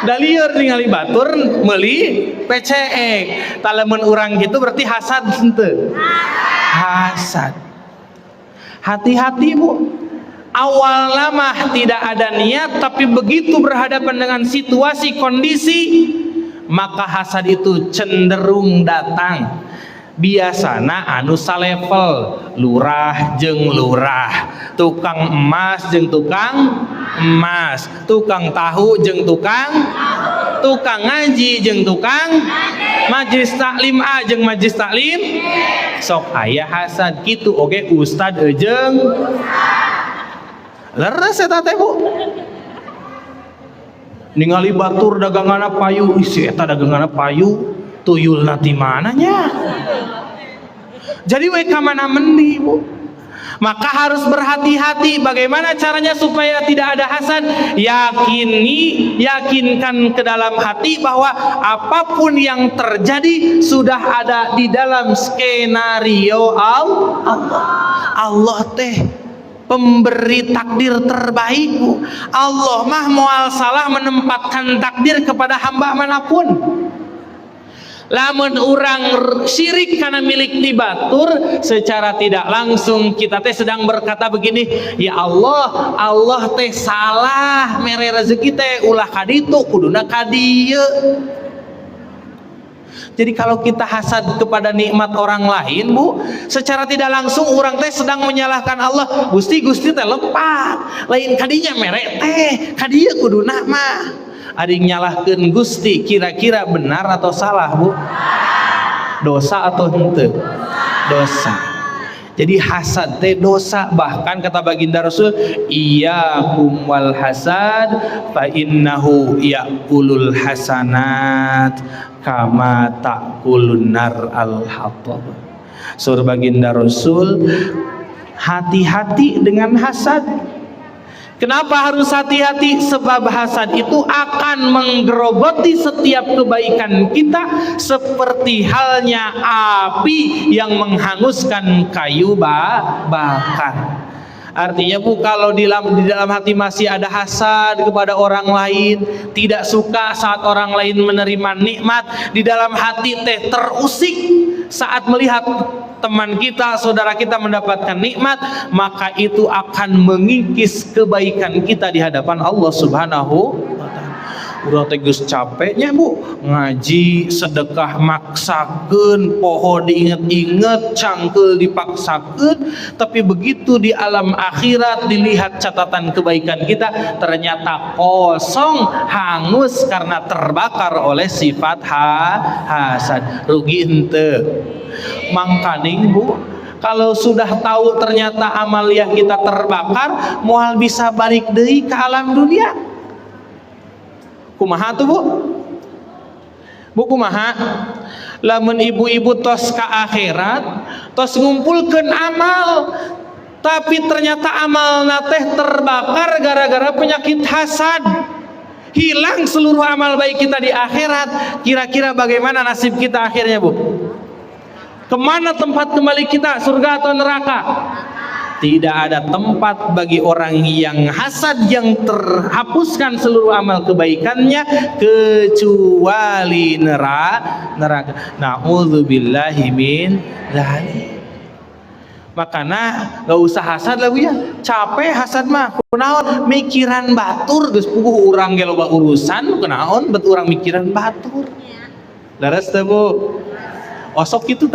A: Da lieur ningali batur meuli peceek. Talemun urang gitu berarti hasad henteu? Hasad. Hati-hati Bu. Awalnya mah tidak ada niat, tapi begitu berhadapan dengan situasi kondisi, maka hasad itu cenderung datang. Biasana anu salevel, lurah jeung lurah, tukang emas jeung tukang emas, tukang tahu jeung tukang ngaji jeung tukang majlis taklim A jeung majlis taklim sok aya hasad kitu oge ustad jeung leres eta teh Bu. Ningali batur daganganna payu, isi eta daganganna payu, tuyul nanti mananya. Jadi we kamana mendi Bu. Maka harus berhati-hati. Bagaimana caranya supaya tidak ada hasad? Yakinkan ke dalam hati bahwa apapun yang terjadi sudah ada di dalam skenario Allah. Allah teh pemberi takdir terbaikmu. Allah mah moal salah menempatkan takdir kepada hamba manapun. Lamun orang syirik karena milik di batur, secara tidak langsung kita teh sedang berkata begini, ya Allah, Allah teh salah mere rezeki teh ulah kaditu kuduna kadieu. Jadi kalau kita hasad kepada nikmat orang lain, Bu, secara tidak langsung orang teh sedang menyalahkan Allah. Gusti teh lepat, lain kadinya merek teh, kadieu kuduna mah. Ari nyalahkeun Gusti, kira-kira benar atau salah, Bu? Dosa atau henteu? Dosa. Jadi hasad teh dosa. Bahkan kata baginda Rasul, iyyakum wal hasad fa innahu ya'kulul hasanat kama ta'kulun nar al hatab. Surah baginda Rasul, hati-hati dengan hasad. Kenapa harus hati-hati? Sebab hasad itu akan menggerogoti setiap kebaikan kita seperti halnya api yang menghanguskan kayu bakar. Artinya, Bu, kalau di dalam hati masih ada hasad kepada orang lain, tidak suka saat orang lain menerima nikmat, di dalam hati teh terusik saat melihat teman kita, saudara kita mendapatkan nikmat, maka itu akan mengikis kebaikan kita di hadapan Allah Subhanahu wa ta'ala. Urang teh geus capeknya, Bu, ngaji, sedekah maksakeun, poho diinget-inget, cangkeul dipaksakeun, tapi begitu di alam akhirat dilihat catatan kebaikan kita ternyata kosong, hangus karena terbakar oleh sifat hasad. Rugi henteu. Mangkaning, Bu, kalau sudah tahu ternyata amaliah kita terbakar, moal bisa balik deui ke alam dunia. Kumaha tuh, Bu? Bu, kumaha? Lamun ibu-ibu tos ka akhirat, tos ngumpulkeun amal, tapi ternyata amalna teh terbakar gara-gara penyakit hasad. Hilang seluruh amal baik kita di akhirat. Kira-kira bagaimana nasib kita akhirnya, Bu? Kemana tempat kembali kita, surga atau neraka? Tidak ada tempat bagi orang yang hasad yang terhapuskan seluruh amal kebaikannya kecuali neraka. Na'udzubillahi min dzalik. Makanya gak usah hasad lah, Bu, ya. Capek hasad mah. Kunaon mikiran batur geus puguh urang ge loba urusan, kunaon bet urang mikiran batur. Laras teh, Bu. Osok itu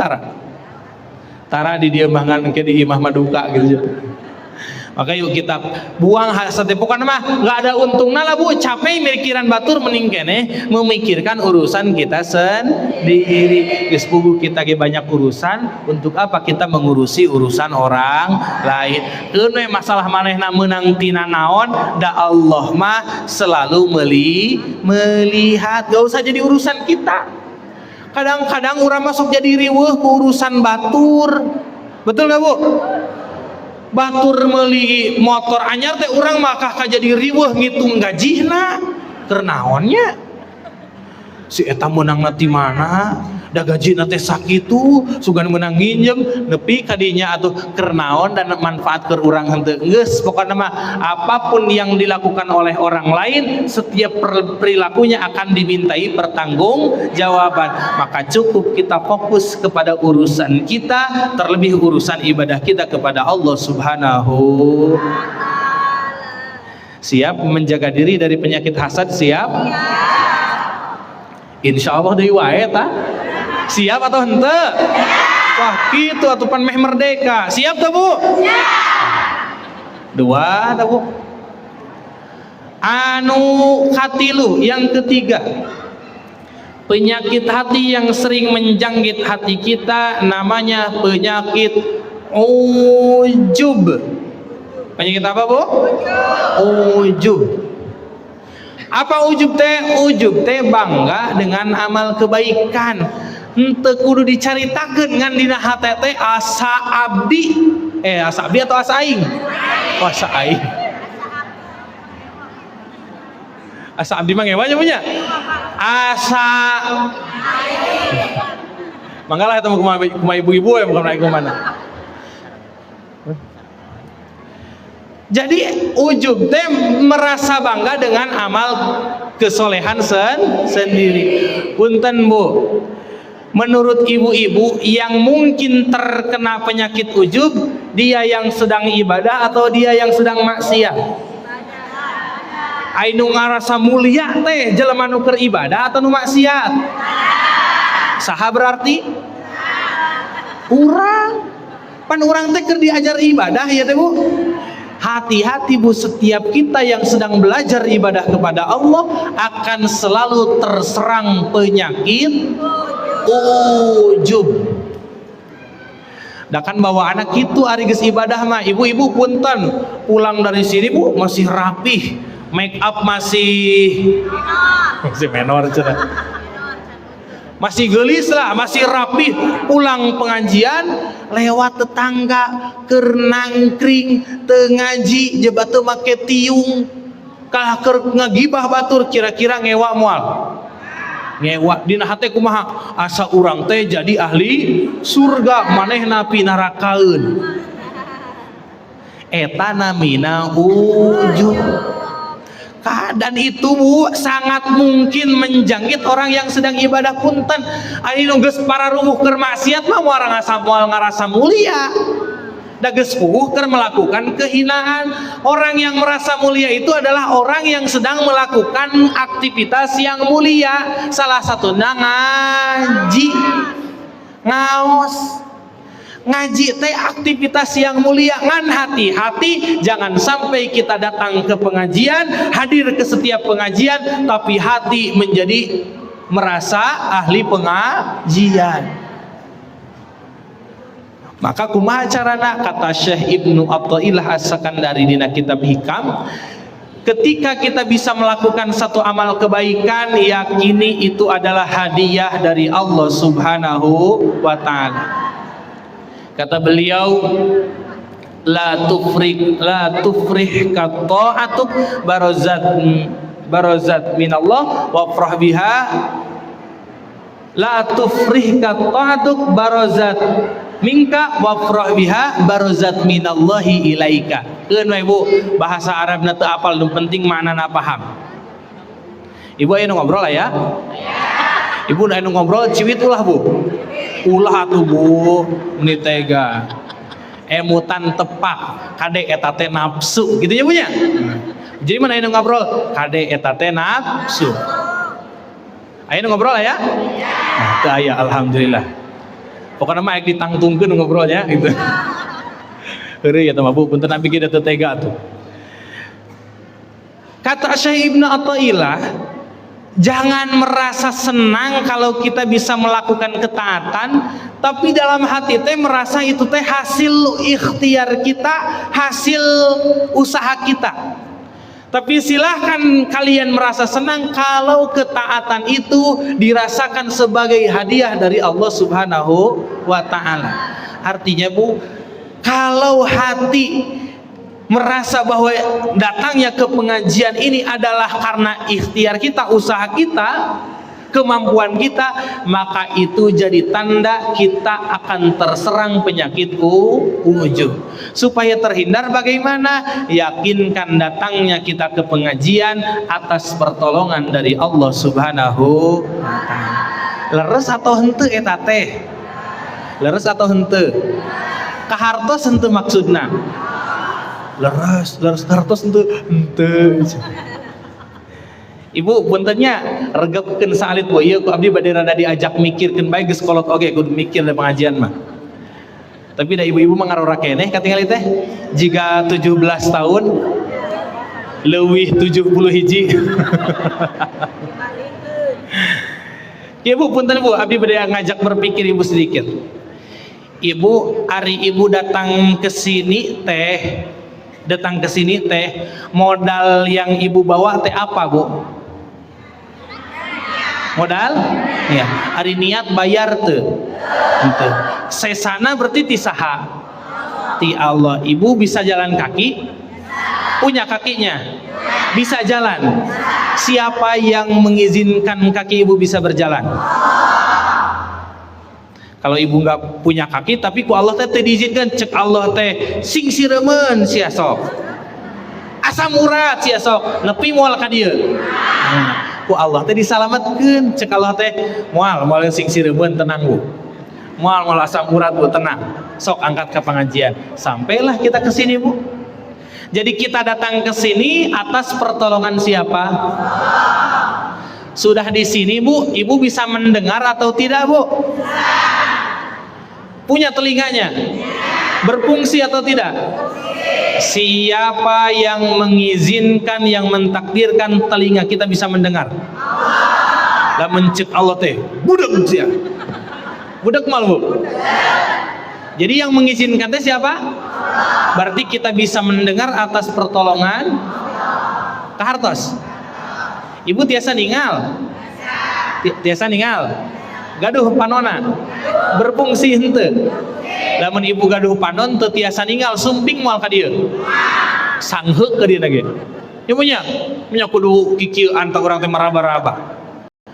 A: Tara di dia mangan ke di imah maduka gitu. Maka yuk kita buang hasad. Pokoknya mah nggak ada untungnya lah, Bu. Capek mikiran batur, mending kene memikirkan urusan kita sendiri. Geus puguh kita ge banyak urusan, untuk apa kita mengurusi urusan orang lain? Keun we masalah manehna meunang tina naon, da Allah mah selalu melihat. Gak usah jadi urusan kita. Kadang-kadang orang masuk jadi riweuh ke urusan batur. Betul gak, Bu? Batur meuli motor anyar teh urang mah jadi riweuh ngitung gajihna. Keur naonnya? Si eta meunangna ti mana? Da gajina teh sakitu, sugan meunang nginjem, nepi kadinya atuh keur naon dan manfaat keur urang henteu. Geus pokona mah apapun yang dilakukan oleh orang lain, setiap perilakunya akan dimintai pertanggungjawaban. Maka cukup kita fokus kepada urusan kita, terlebih urusan ibadah kita kepada Allah Subhanahu. Siap menjaga diri dari penyakit hasad? Siap? Insya Allah deui wae ta. Siap atau henteu? Wah, gitu atuh pan meh merdeka. Siap tuh, Bu? Dua tuh, Bu. Anu katilu, yang ketiga, penyakit hati yang sering menjangkit hati kita namanya penyakit ujub. Penyakit apa, Bu? Ujub. Apa ujub teh? Ujub teh bangga dengan amal kebaikan. Henteu kudu dicaritakeun ngan dina hate teh asa abdi. Asa abdi atau asa aing? Oh, asa aing. Asa abdi mah ngewa nya punya. Asa manggalah eta kumaha ibu-ibu bukan naik ke mana. Jadi ujub teh merasa bangga dengan amal kesolehan sendiri. Punten, Bu. Menurut ibu-ibu yang mungkin terkena penyakit ujub, dia yang sedang ibadah atau dia yang sedang maksiat? Anu ngarasa mulia teh jelema nu keur ibadah atau nu maksiat? Saha berarti? Urang. Pan urang teh keur diajar ibadah ya teh Bu. Hati-hati Bu, setiap kita yang sedang belajar ibadah kepada Allah akan selalu terserang penyakit ujub. Da kan bawa anak itu ari geus ibadah mah, ibu-ibu punten, pulang dari sini Bu masih rapih, make up masih menor cenah. Masih gelis lah, masih rapi, pulang pengajian lewat tetangga keur nangkring teu ngaji je batu make tiung kalah keur ngagibah batur, kira-kira ngewa moal ngewa dina hate kumaha asa urang teh jadi ahli surga manehna pi narakaeun. Eta namina ujub. Dan itu Bu sangat mungkin menjangkit orang yang sedang ibadah punten. Ari nu geus pararubuh keur maksiat mah moal ngarasa mulia. Da geus puguh keur melakukan kehinaan. Orang yang merasa mulia itu adalah orang yang sedang melakukan aktivitas yang mulia. Salah satunya ngaji, ngaos. Ngaji teh aktivitas yang mulia. Ngan hati-hati jangan sampai kita datang ke pengajian, hadir ke setiap pengajian, tapi hati menjadi merasa ahli pengajian. Maka kumaha carana? Kata Syekh Ibnu Athaillah As-Sakandari dina kitab Hikam, ketika kita bisa melakukan satu amal kebaikan, yakini itu adalah hadiah dari Allah Subhanahu wa ta'ala. Kata beliau, la tufrih ka ta'atuk barazat minallah wa frah biha. La tufrih ka ta'atuk barazat minka wa frah biha barazat minallahi ilaika. Keun we Bu, bahasa Arabna teu apal, nu penting maknana paham. Ibu aya nu ngobrol ya? Ibu aya nu ngobrol ciwit ulah Bu. Ulah atuh Bu, menit tega emutan tepak kade eta teh nafsu gitu ya Bu nya. Jadi mana aya ngobrol kade eta teh nafsu. Aya ngobrol ya? Nah, teu aya alhamdulillah. Pokona mah aek ditangtungkeun ngobrolnya gitu. Heureuy eta mah Bu, punten abi kita teu tega atuh. Kata Syekh Ibnu Athaillah, jangan merasa senang kalau kita bisa melakukan ketaatan, tapi dalam hati teh merasa itu teh hasil ikhtiar kita, hasil usaha kita. Tapi silahkan kalian merasa senang kalau ketaatan itu dirasakan sebagai hadiah dari Allah Subhanahu wa ta'ala. Artinya Bu, kalau hati merasa bahwa datangnya ke pengajian ini adalah karena ikhtiar kita, usaha kita, kemampuan kita, maka itu jadi tanda kita akan terserang penyakit ujub. Supaya terhindar bagaimana? Yakinkan datangnya kita ke pengajian atas pertolongan dari Allah Subhanahu wa ta'ala. Leres atau henteu eta teh? Leres atau henteu? Kahartos henteu maksudna? Leres hartos ente. Ibu puntennya regepkeun saalit Bu, ieu ku abdi bade rada diajak mikirkeun bae geus kolot oge kudu mikir da pengajian mah. Tapi da ibu-ibu mah ngarora keneh katingali teh. Jiga 17 tahun leuwih 70 hiji. Ibu punten Bu, abdi bade ngajak berpikir ibu sedikit. Ibu, ari ibu datang ke sini teh, modal yang ibu bawa teh apa Bu? Modal? Ya, hari niat bayar teu? Henteu. Sesana berarti ti saha? Ti Allah. Ibu bisa jalan kaki? Punya kakinya? Bisa jalan? Siapa yang mengizinkan kaki ibu bisa berjalan? Kalau ibu nggak punya kaki tapi ku Allah teh diizinkan, cek Allah teh sing siremen sia sok, asam urat sia sok, nepi moal ka dieu. Ku Allah teh disalametkeun, cek Allah teh moal sing siremen tenang Bu, moal asam urat Bu tenang, sok angkat ke pengajian. Sampailah kita ke sini Bu. Jadi kita datang ke sini atas pertolongan siapa? Sudah di sini Bu, Ibu bisa mendengar atau tidak Bu? Punya telinganya? Berfungsi atau tidak? Siapa yang mengizinkan, yang mentakdirkan telinga kita bisa mendengar? Lah mencek Allah teh, budak dia. Budak mal Bu. Jadi yang mengizinkan teh siapa? Berarti kita bisa mendengar atas pertolongan kahartos. Ibu tiasa ningal? Tiasa ningal? Gaduh panona? Berfungsi henteu? Lamun ibu gaduh panon teu tiasa ningal sumping moal ka dieu. Sangheuk ka dieu ge. Ya nya kudu kikieu anta urang teh maraba-raba.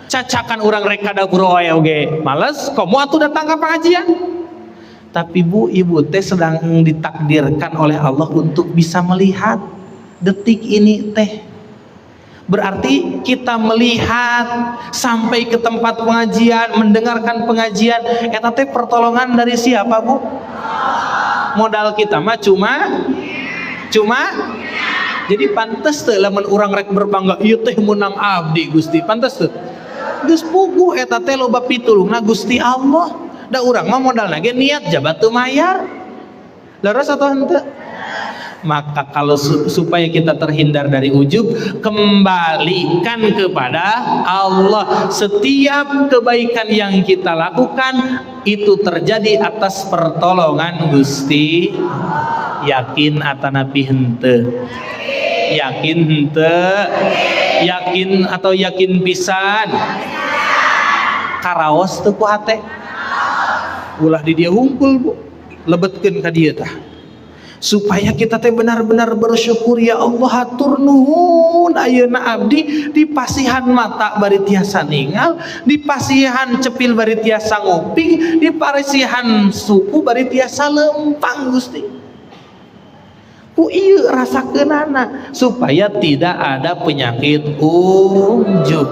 A: Cacakan urang rek ka dapur oge males, komo atuh datang ka pengajian. Tapi Bu, ibu teh sedang ditakdirkan oleh Allah untuk bisa melihat detik ini teh. Berarti kita melihat sampai ke tempat pengajian, mendengarkan pengajian, eta teh pertolongan dari siapa Bu? Modal kita mah cuma jadi pantes teh lamun urang rek berbangga ieu teh menang abdi Gusti, pantes teh. Geus puguh eta teh loba pitulungna Gusti Allah. Da urang mah modalna ge niat jabat teu mayar. Leres atau henteu? Maka kalau supaya kita terhindar dari ujub, kembalikan kepada Allah. Setiap kebaikan yang kita lakukan itu terjadi atas pertolongan Gusti. Yakin atanapi henteu? Yakin henteu? Yakin atau yakin pisan? Karaos teu ku hate? Ulah di dia hungkul Bu, lebetkeun ka dieu tah. Supaya kita teh benar-benar bersyukur, ya Allah hatur nuhun ayeuna abdi dipasihan mata bari tiasa ningal, dipasihan cepil bari tiasa nguping, dipasihan suku bari tiasa lempang Gusti. Ku ieu rasakeunana supaya tidak ada penyakit ujub.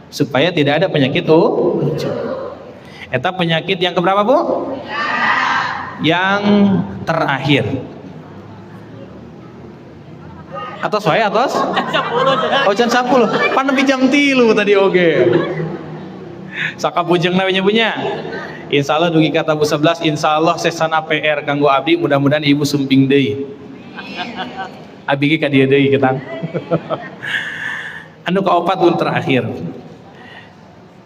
A: Supaya tidak ada penyakit ujub. Eta penyakit yang keberapa Bu? Yang terakhir. Atos wae atos? Oh jam 10. Pan nepi jam 3 tadi oge. Sakapujeungna we punya. Insyaallah dugi kata Bu 11, insyaallah sesana PR kanggo abdi, mudah-mudahan ibu sumping deui. Abdi ge ka dieu deui kita. Anu kaopat pun terakhir.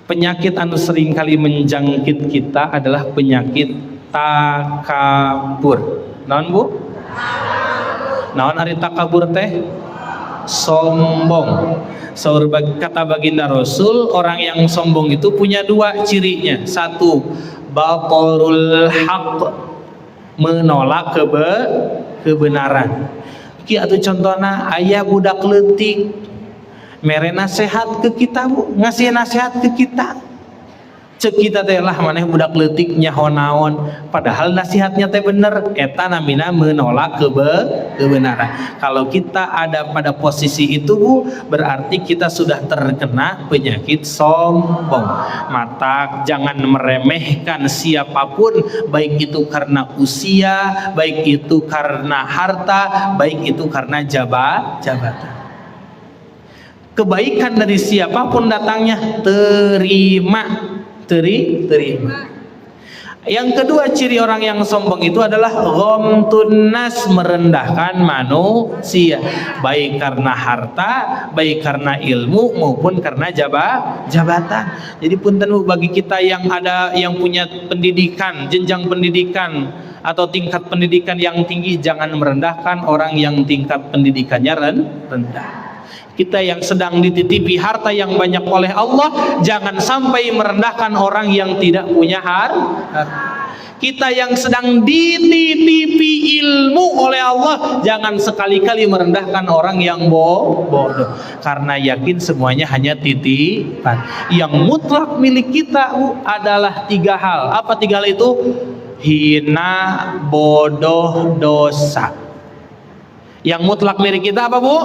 A: Penyakit anu sering kali menjangkit kita adalah penyakit takabur. Naon Bu? Naon ari takabur teh? Sombong. Saur kata baginda Rasul, orang yang sombong itu punya dua cirinya. Satu, batorul haq, menolak kebenaran. Ki atuh contohna aya budak leutik mere nasihat ke kita Bu, ngasih nasihat ke kita. Cek kita teh lah maneh budak leutik nyaho naon, padahal nasihatnya teh bener, eta namina menolak kebenaran. Kalau kita ada pada posisi itu Bu, berarti kita sudah terkena penyakit sombong. Mata jangan meremehkan siapapun, baik itu karena usia, baik itu karena harta, baik itu karena jabatan. Kebaikan dari siapapun datangnya terima. Yang kedua ciri orang yang sombong itu adalah ghamtun nas, merendahkan manusia, baik karena harta, baik karena ilmu maupun karena jabatan. Jadi punten bagi kita yang punya pendidikan, jenjang pendidikan atau tingkat pendidikan yang tinggi, jangan merendahkan orang yang tingkat pendidikannya rendah. Kita yang sedang dititipi harta yang banyak oleh Allah, jangan sampai merendahkan orang yang tidak punya harta. Kita yang sedang dititipi ilmu oleh Allah, jangan sekali-kali merendahkan orang yang bodoh. Karena yakin semuanya hanya titipan. Yang mutlak milik kita adalah 3 hal. Apa 3 hal itu? Hina, bodoh, dosa. Yang mutlak milik kita apa Bu?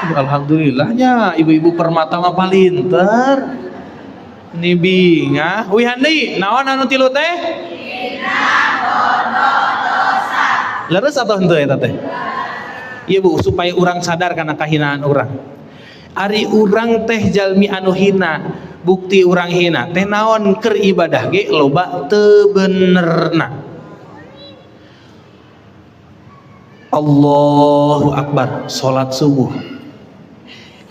A: Alhamdulillahnya ibu-ibu permata mah palinter. Ni binga. Wih handi, naon anu tilu teh? Hina, bodoh, dosa. Leres atau henteu eta teh? Iya Bu, supaya orang sadar karena kahinaan orang. Ari urang teh jalmi anu hina, bukti urang hina teh naon keur ibadah ge loba teu benerna. Allahu Akbar salat subuh.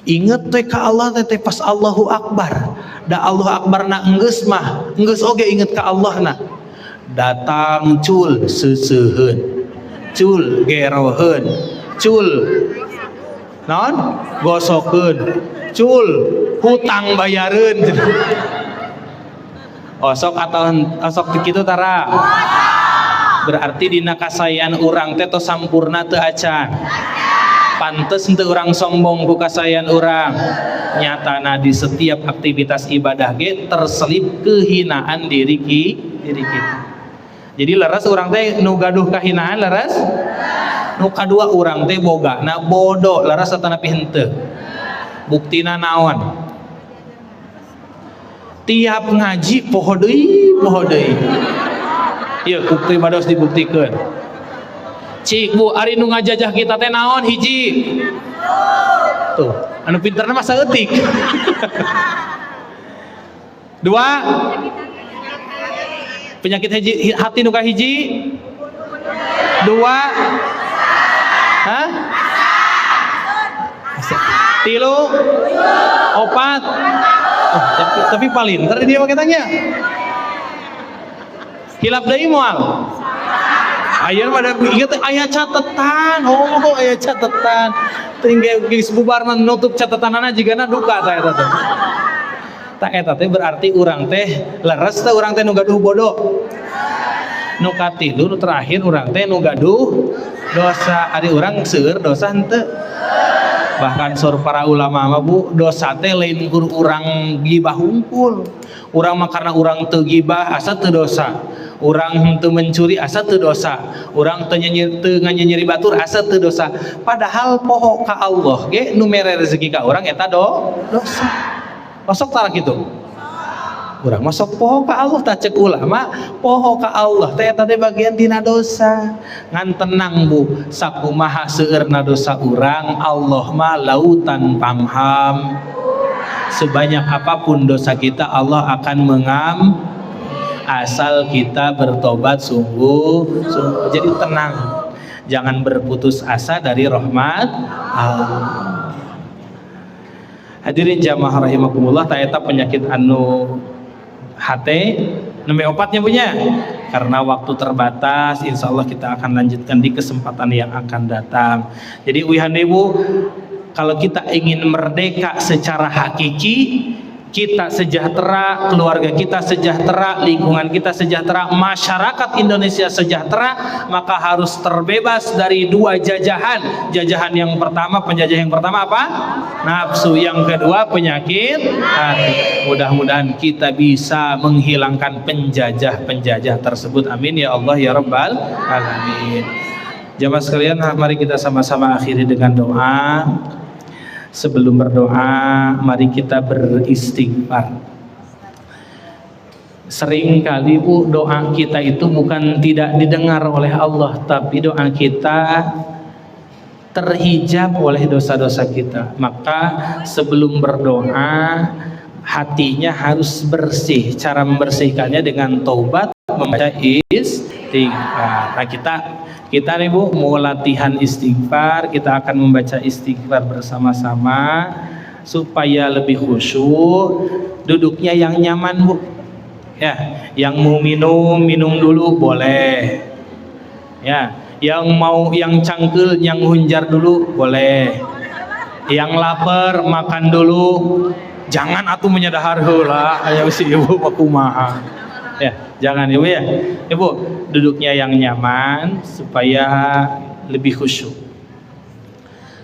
A: Inget teh ka Allah teh pas Allahu Akbar. Da Allahu Akbar na enggeus mah, enggeus oge inget ka Allah na. Datang cul seuseheun. Cul geroheun. Cul naon gosokeun, cul hutang bayareun. Osok atau osok kitu tara. Berarti dina kasayan urang teh tos sampurna teu acan. Pantes henteu urang sombong ku kasayan urang. Nyatana di setiap aktivitas ibadah ge terselip kehinaan diri kita. Jadi leres urang teh nu gaduh kahinaan leres. Nu kadua urang teh boga na bodoh laras satana pi henteu. Buktina naon? Tiap ngaji poho deui. Ieu bukti bados dibuktikeun. Cik Bu, ari nu ngajajah kita teh naon hiji? Tuh, anu pinterna mah saeutik. Dua, penyakit hati nu kahiji? Dua, hah? Tilu, opat. Oh, tapi paling ntar dia pakai tanya. Hilap deui moal. Aya pada inget aya catatan. Oh, aya catatan. Tinggal geus bubar mah nutup catatanana jigana duka tah eta teh. Tak eta teh berarti urang teh leres teh urang teh nu gaduh bodoh. Nu katilu nu terakhir urang teh nu gaduh dosa. Ari urang seueur dosa henteu. Bahkan sur para ulama mah Bu, dosa teh lain kur urang gibah hungkul. Urang mah karena urang teu gibah asa teu dosa. Urang henteu mencuri asa teu dosa. Urang teu nganyeri batur asa teu dosa. Padahal poho ka Allah ge nu mere rezeki ka urang eta dosa. Masuk tara kitu. Urang masuk poho ka Allah tah cek ulama, poho ka Allah teh eta teh bagian tina dosa. Ngan tenang Bu, sakumaha seueurna dosa urang, Allah mah lautan pamham. Sebanyak apapun dosa kita Allah akan asal kita bertobat sungguh. Jadi tenang, jangan berputus asa dari rahmat Allah. Hadirin jamaah rahimakumullah, ta eta penyakit anu hate nembe opatnya punya. Karena waktu terbatas, insya Allah kita akan lanjutkan di kesempatan yang akan datang. Jadi uihan ibu, kalau kita ingin merdeka secara hakiki, kita sejahtera, keluarga kita sejahtera, lingkungan kita sejahtera, masyarakat Indonesia sejahtera, maka harus terbebas dari dua jajahan. Jajahan yang pertama, penjajah yang pertama apa? Nafsu. Yang kedua penyakit hati. Mudah-mudahan kita bisa menghilangkan penjajah-penjajah tersebut. Amin ya Allah ya Rabbal Alamin. Jamaah sekalian, mari kita sama-sama akhiri dengan doa. Sebelum berdoa, mari kita beristighfar. Sering kali Bu, doa kita itu bukan tidak didengar oleh Allah, tapi doa kita terhijab oleh dosa-dosa kita. Maka sebelum berdoa, hatinya harus bersih. Cara membersihkannya dengan taubat, membaca istighfar. Nah, kita nih Bu mau latihan istighfar, kita akan membaca istighfar bersama-sama supaya lebih khusyuk. Duduknya yang nyaman Bu, ya. Yang mau minum dulu boleh, ya. Yang cangkel, yang hunjar dulu boleh. Yang lapar makan dulu, jangan atuh menyadahar heula aya si ibu kumaha. Ya, jangan Ibu ya. Ibu, duduknya yang nyaman supaya lebih khusyuk.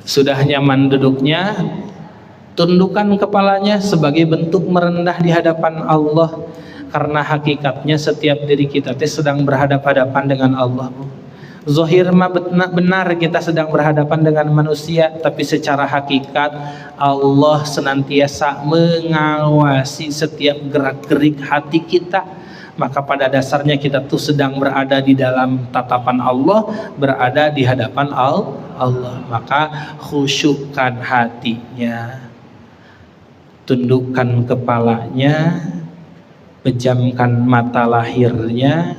A: Sudah nyaman duduknya, tundukkan kepalanya sebagai bentuk merendah di hadapan Allah. Karena hakikatnya setiap diri kita sedang berhadapan-hadapan dengan Allah. Zahir mah benar kita sedang berhadapan dengan manusia, tapi secara hakikat Allah senantiasa mengawasi setiap gerak-gerik hati kita. Maka pada dasarnya kita tuh sedang berada di dalam tatapan Allah, berada di hadapan Allah. Maka khusyukkan hatinya, tundukkan kepalanya, pejamkan mata lahirnya.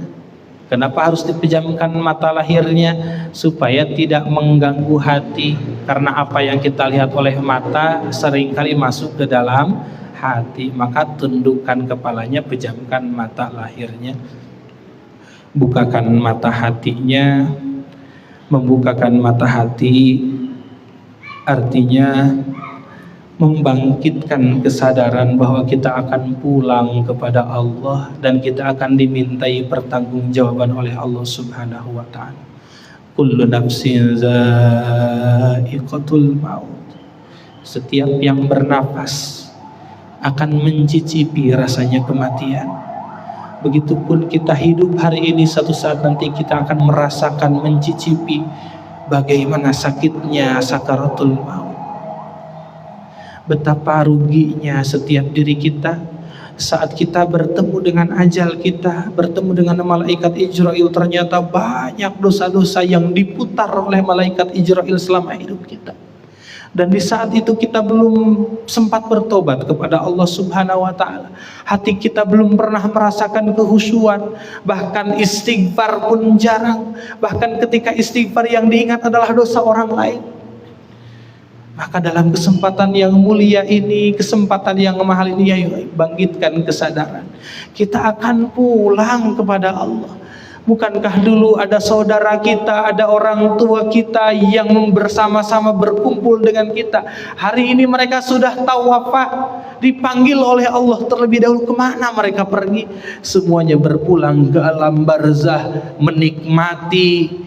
A: Kenapa harus dipejamkan mata lahirnya? Supaya tidak mengganggu hati. Karena apa yang kita lihat oleh mata seringkali masuk ke dalam hati. Maka tundukkan kepalanya, pejamkan mata lahirnya, bukakan mata hatinya. Membukakan mata hati artinya membangkitkan kesadaran bahwa kita akan pulang kepada Allah dan kita akan dimintai pertanggungjawaban oleh Allah Subhanahu wa ta'ala. Kullu nafsin za'iqatul maut. Setiap yang bernafas akan mencicipi rasanya kematian. Begitupun kita hidup hari ini, satu saat nanti kita akan merasakan, mencicipi bagaimana sakitnya sakaratul maut. Betapa ruginya setiap diri kita saat kita bertemu dengan ajal kita, bertemu dengan malaikat Ijrail. Ternyata banyak dosa-dosa yang diputar oleh malaikat Ijrail selama hidup kita. Dan di saat itu kita belum sempat bertobat kepada Allah Subhanahu wa ta'ala. Hati kita belum pernah merasakan kehusyuan, bahkan istighfar pun jarang. Bahkan ketika istighfar yang diingat adalah dosa orang lain. Maka dalam kesempatan yang mulia ini, kesempatan yang mahal ini, ayo bangkitkan kesadaran. Kita akan pulang kepada Allah. Bukankah dulu ada saudara kita, ada orang tua kita yang bersama-sama berkumpul dengan kita. Hari ini mereka sudah tahu wafat, dipanggil oleh Allah terlebih dahulu. Kemana mereka pergi? Semuanya berpulang ke alam barzah, menikmati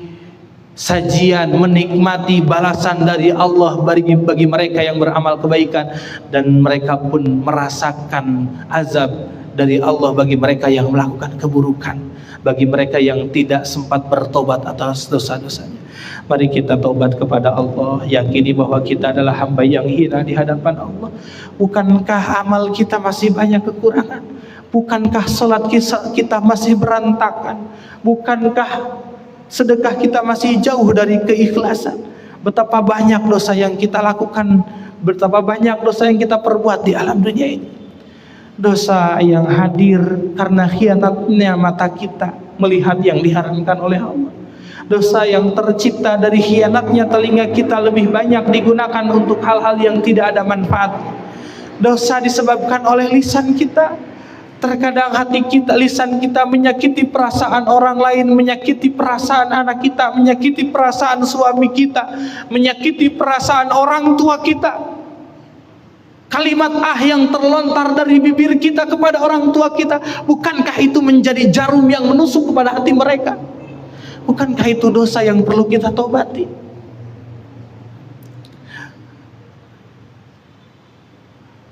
A: sajian, menikmati balasan dari Allah bagi mereka yang beramal kebaikan, dan mereka pun merasakan azab dari Allah bagi mereka yang melakukan keburukan, bagi mereka yang tidak sempat bertobat atas dosa-dosanya. Mari kita taubat kepada Allah, yakini bahwa kita adalah hamba yang hina di hadapan Allah. Bukankah amal kita masih banyak kekurangan? Bukankah salat kita masih berantakan? Bukankah sedekah kita masih jauh dari keikhlasan? Betapa banyak dosa yang kita lakukan, betapa banyak dosa yang kita perbuat di alam dunia ini. Dosa yang hadir karena khianatnya mata kita melihat yang diharamkan oleh Allah. Dosa yang tercipta dari khianatnya telinga kita lebih banyak digunakan untuk hal-hal yang tidak ada manfaat. Dosa disebabkan oleh lisan kita. Terkadang hati kita, lisan kita menyakiti perasaan orang lain, menyakiti perasaan anak kita, menyakiti perasaan suami kita, menyakiti perasaan orang tua kita. Kalimat yang terlontar dari bibir kita kepada orang tua kita, bukankah itu menjadi jarum yang menusuk kepada hati mereka? Bukankah itu dosa yang perlu kita tobati?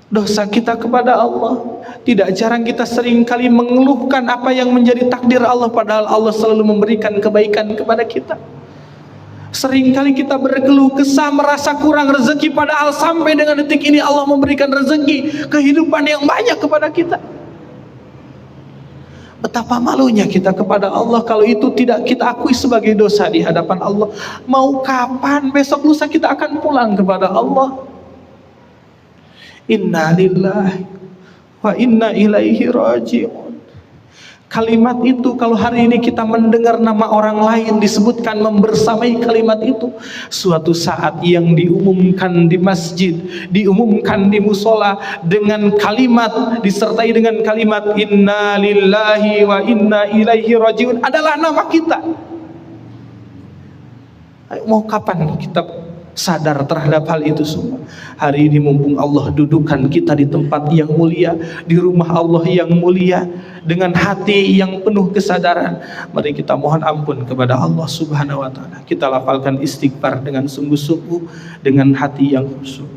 A: Dosa kita kepada Allah, tidak jarang kita seringkali mengeluhkan apa yang menjadi takdir Allah, padahal Allah selalu memberikan kebaikan kepada kita. Seringkali kita berkeluh kesah, merasa kurang rezeki, padahal sampai dengan detik ini Allah memberikan rezeki, kehidupan yang banyak kepada kita. Betapa malunya kita kepada Allah kalau itu tidak kita akui sebagai dosa di hadapan Allah. Mau kapan besok lusa kita akan pulang kepada Allah? Inna lillahi wa inna ilaihi raji'un. Kalimat itu kalau hari ini kita mendengar nama orang lain disebutkan membersamai kalimat itu, suatu saat yang diumumkan di masjid, diumumkan di musola dengan kalimat, disertai dengan kalimat inna lillahi wa inna ilaihi raji'un adalah nama kita. Mau kapan kita sadar terhadap hal itu semua? Hari ini mumpung Allah dudukkan kita di tempat yang mulia, di rumah Allah yang mulia, dengan hati yang penuh kesadaran, mari kita mohon ampun kepada Allah Subhanahu wa ta'ala. Kita lafalkan istighfar dengan sungguh-sungguh, dengan hati yang khusyuk.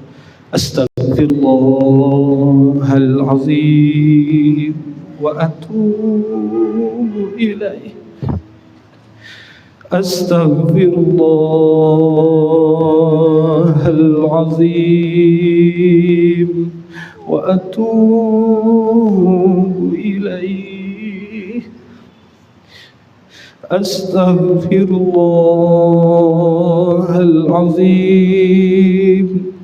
A: Astaghfirullahalazim wa atubu ilaih. Astaghfirullahalazim wa atubu ilaih. Astaghfirullahalazim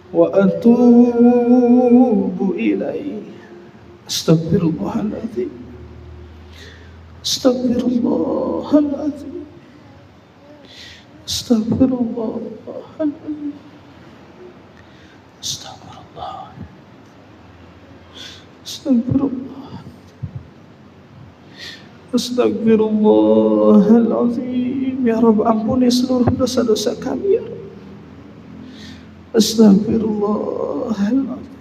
A: wa atubu ilaih. Astaghfirullahalazim. Astaghfirullahalazim. Astaghfirullahalazim. Astaghfirullah. Astaghfirullah. Astaghfirullahalazim. Ya Rabb, ampuni seluruh dosa-dosa kami ya Rabb. Astaghfirullahalazim.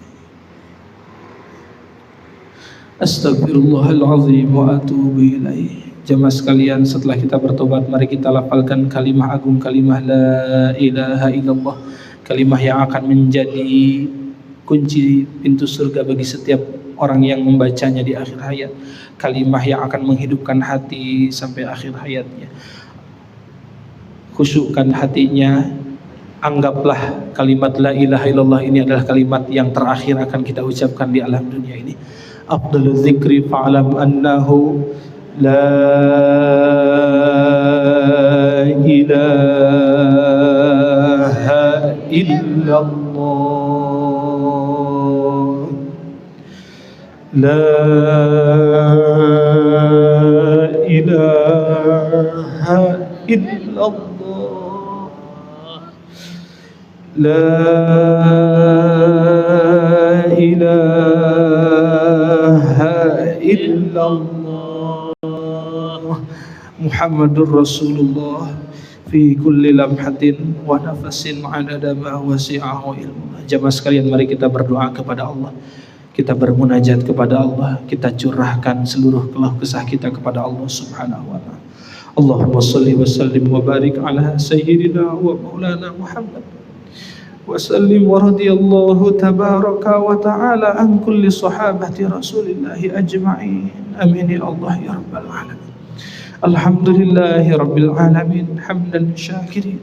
A: Astaghfirullahalazim wa atubu ilaih. Jemaah sekalian, setelah kita bertobat, mari kita lafalkan kalimah agung, kalimah la ilaha illallah, kalimah yang akan menjadi kunci pintu surga bagi setiap orang yang membacanya di akhir hayat, kalimah yang akan menghidupkan hati sampai akhir hayatnya. Khusyukkan hatinya, anggaplah kalimat la ilaha illallah ini adalah kalimat yang terakhir akan kita ucapkan di alam dunia ini. Afdalul dzikri fa'lam annahu la ilaha illallah, la ilaha illallah, la ilaha illallah, Muhammadur Rasulullah fi kulli lamhatin wa nafasin adada ma wasi'ahu ilmu. Jamaah sekalian, mari kita berdoa kepada Allah, kita bermunajat kepada Allah, kita curahkan seluruh keluh kesah kita kepada Allah Subhanahu wa ta'ala. Allahumma shalli wa sallim wa barik ala sayyidina wa maulana Muhammad wa sallim wa radiyallahu tabaraka wa ta'ala an kulli sahabati rasulillahi ajma'in. Amin ya Allah ya rabbal alamin. Alhamdulillahi rabbil alamin, hamdan syakirin,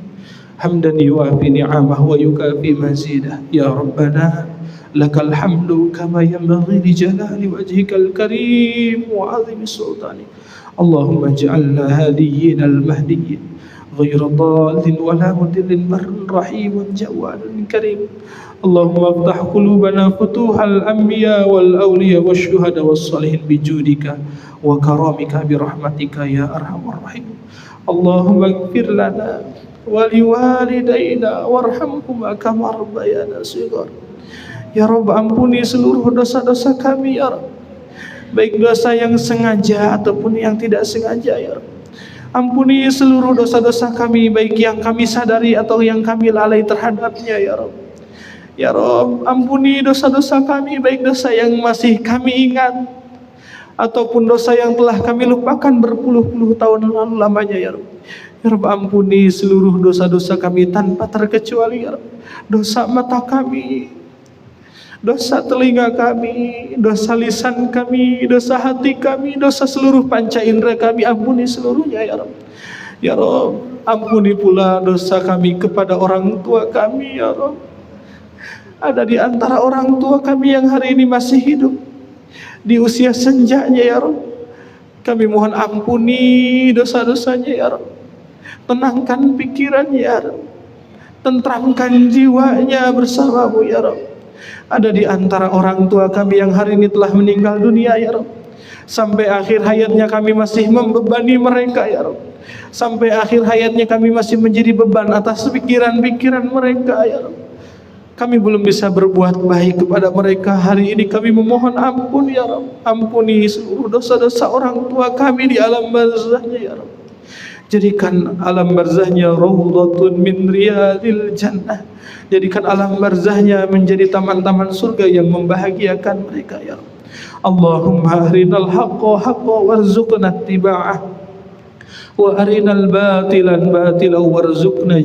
A: hamdan yuwafi ni'amahu wa yukafi mazidah. Ya Rabbana lakal hamdu kama yanbaghi li jalali wajhikal karim wa 'azimi sultani. Allahumma ij'alna hadiyyin al-mahdiyyin ghayra dhalin wa la mudillin barrin rahimun jawadun karim. Allahumma aftah qulubana futuhal anbiya wal awliya wasyuhada was salihin bijudika wa karamika bi rahmatika ya arhamar rahim. Allahumma ighfir lana wa liwalidayna warhamhuma kama rabbayana shighar. Ya Rabb, ampuni seluruh dosa-dosa kami ya Rabb, baik dosa yang sengaja ataupun yang tidak sengaja ya Rabb. Ampuni seluruh dosa-dosa kami, baik yang kami sadari atau yang kami lalai terhadapnya ya Rabb. Ya Rabb, ampuni dosa-dosa kami, baik dosa yang masih kami ingat ataupun dosa yang telah kami lupakan berpuluh-puluh tahun lalu lamanya ya Rabb. Ya Rabb, ampuni seluruh dosa-dosa kami tanpa terkecuali ya Rabb. Dosa mata kami, dosa telinga kami, dosa lisan kami, dosa hati kami, dosa seluruh panca indera kami, ampuni seluruhnya ya Rabb. Ya Rabb, ampuni pula dosa kami kepada orang tua kami ya Rabb. Ada di antara orang tua kami yang hari ini masih hidup di usia senjanya ya Rabb. Kami mohon ampuni dosa-dosanya ya Rabb. Tenangkan pikirannya ya Rabb, tentramkan jiwanya bersamamu ya Rabb. Ada di antara orang tua kami yang hari ini telah meninggal dunia ya Rabb. Sampai akhir hayatnya kami masih membebani mereka ya Rabb. Sampai akhir hayatnya kami masih menjadi beban atas pikiran-pikiran mereka ya Rabb. Kami belum bisa berbuat baik kepada mereka. Hari ini kami memohon ampun ya Rabb. Ampuni seluruh dosa-dosa orang tua kami di alam barzahnya ya Rabb. Jadikan alam barzahnya raudhatun min riyadil jannah. Jadikan alam barzahnya menjadi taman-taman surga yang membahagiakan mereka ya Rabb. Allahumma arinal haqqa haqqa warzuqna ittiba'ah wa arinal batilan batila warzuqna